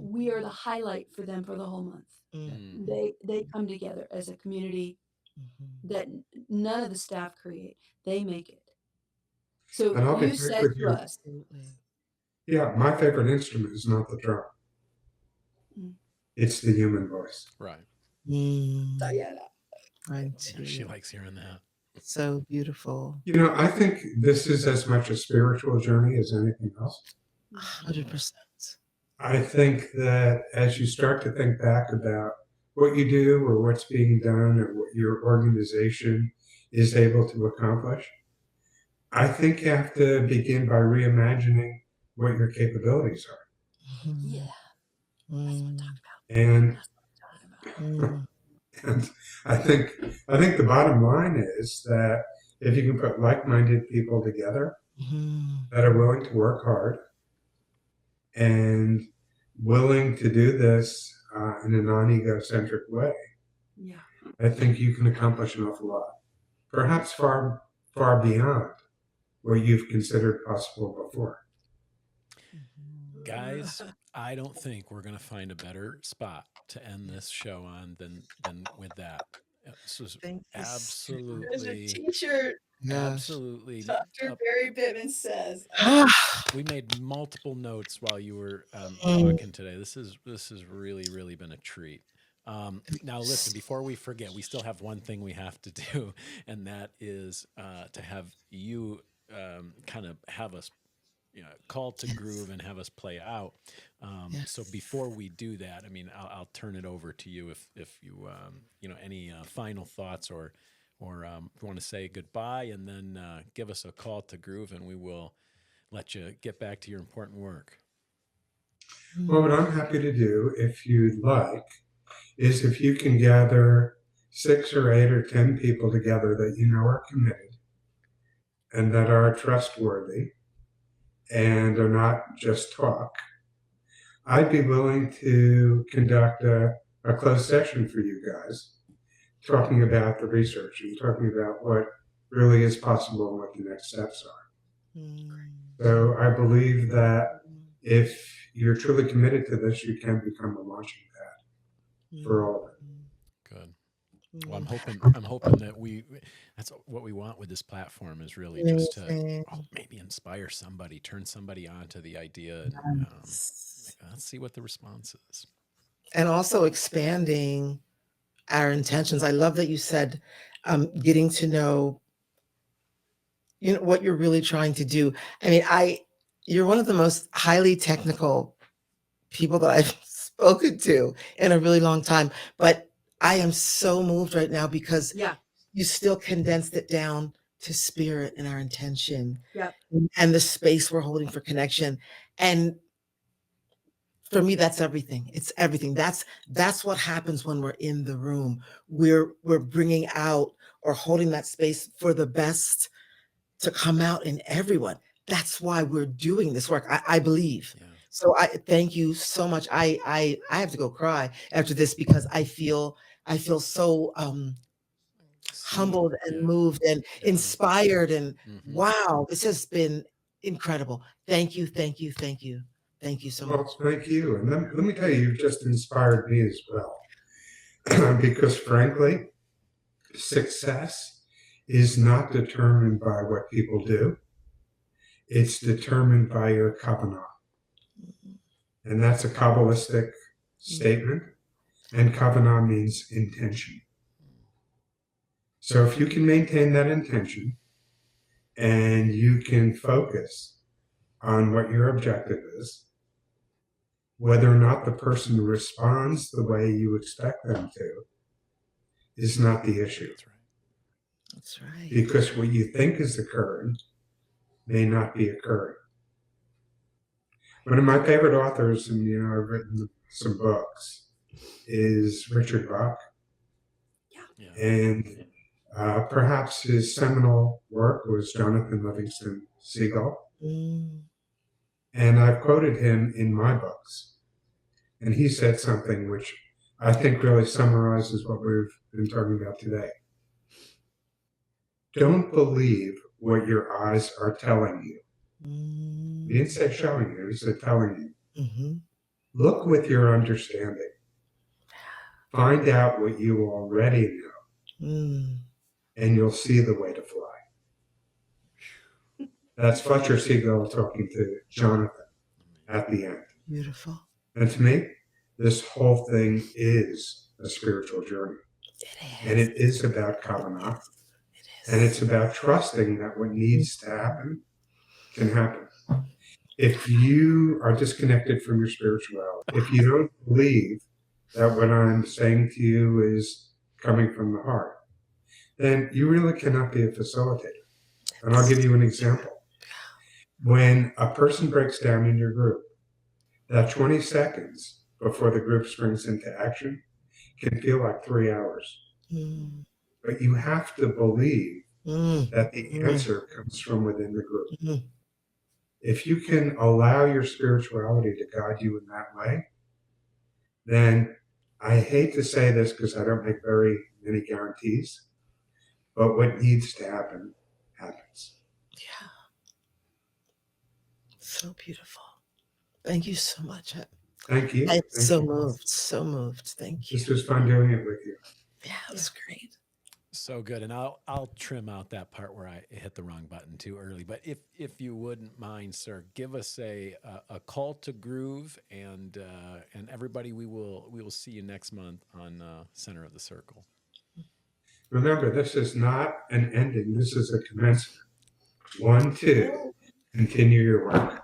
we are the highlight for them for the whole month. They come together as a community that none of the staff create. They make it. So And I'll be you frank said with to you. us, Yeah, my favorite instrument is not the drum. It's the human voice. Right. Diana. Mine too. She likes hearing that. So beautiful. I think this is as much a spiritual journey as anything else. 100%. I think that as you start to think back about what you do or what's being done or what your organization is able to accomplish, I think you have to begin by reimagining what your capabilities are. Yeah. That's what I'm And talking and I think the bottom line is that if you can put like-minded people together that are willing to work hard and willing to do this in a non-egocentric way, I think you can accomplish an awful lot. Perhaps far, far beyond what you've considered possible before. Guys, I don't think we're going to find a better spot to end this show on than with that. This was absolutely. There's a t-shirt. Absolutely. Dr. Barry Bittman says. We made multiple notes while you were talking today. This has really, really been a treat. Now, listen, before we forget, we still have one thing we have to do, and that is to have you kind of have us call to groove and have us play out. So before we do that, I mean, I'll turn it over to you if you any final thoughts or if you want to say goodbye, and then give us a call to groove, and we will let you get back to your important work. Well, what I'm happy to do, if you'd like, is if you can gather 6 or 8 or 10 people together that you know are committed and that are trustworthy and are not just talk, I'd be willing to conduct a closed session for you guys talking about the research and talking about what really is possible and what the next steps are. So I believe that if you're truly committed to this, you can become a launching pad for all of it. Good. Well, I'm hoping that that's what we want with this platform, is really just to maybe inspire somebody, turn somebody on to the idea, and let's see what the response is. And also expanding our intentions. I love that you said getting to know, what you're really trying to do. I mean, you're one of the most highly technical people that I've spoken to in a really long time, but I am so moved right now because you still condensed it down to spirit and our intention and the space we're holding for connection. And for me, that's everything. It's everything. That's what happens when we're in the room. We're bringing out or holding that space for the best to come out in everyone. That's why we're doing this work. I believe. Yeah. So I thank you so much. I have to go cry after this because I feel so humbled and moved and inspired, and wow, this has been incredible. Thank you, thank you, thank you. Thank you so much. Well, thank you. And let me tell you, you've just inspired me as well. Because frankly, success is not determined by what people do. It's determined by your kavanah. And that's a Kabbalistic statement. And kavanah means intention. So if you can maintain that intention and you can focus on what your objective is, whether or not the person responds the way you expect them to is not the issue. That's right. Because what you think is occurring may not be occurring. One of my favorite authors, and I've written some books, is Richard Bach. Yeah. And perhaps his seminal work was Jonathan Livingston Seagull. And I've quoted him in my books. And he said something which I think really summarizes what we've been talking about today. Don't believe what your eyes are telling you. He didn't say showing you, he said telling you. Look with your understanding. Find out what you already know. And you'll see the way to fly. That's Fletcher Seagull talking to Jonathan at the end. Beautiful. And to me, this whole thing is a spiritual journey. It is. And it is about kavanah. And it's about trusting that what needs to happen can happen. If you are disconnected from your spirituality, if you don't believe that what I'm saying to you is coming from the heart, then you really cannot be a facilitator. And I'll give you an example. When a person breaks down in your group, that 20 seconds before the group springs into action can feel like 3 hours. But you have to believe that the answer comes from within the group. If you can allow your spirituality to guide you in that way, then I hate to say this because I don't make very many guarantees, but what needs to happen, happens. Yeah. So beautiful. Thank you so much. Thank you. I'm so moved. Thank you. This was fun doing it with you. Yeah, it was great. So good. And I'll trim out that part where I hit the wrong button too early. But if you wouldn't mind, sir, give us a call to groove, and everybody, we will see you next month on Center of the Circle. Remember, this is not an ending. This is a commencement. 1, 2, continue your work.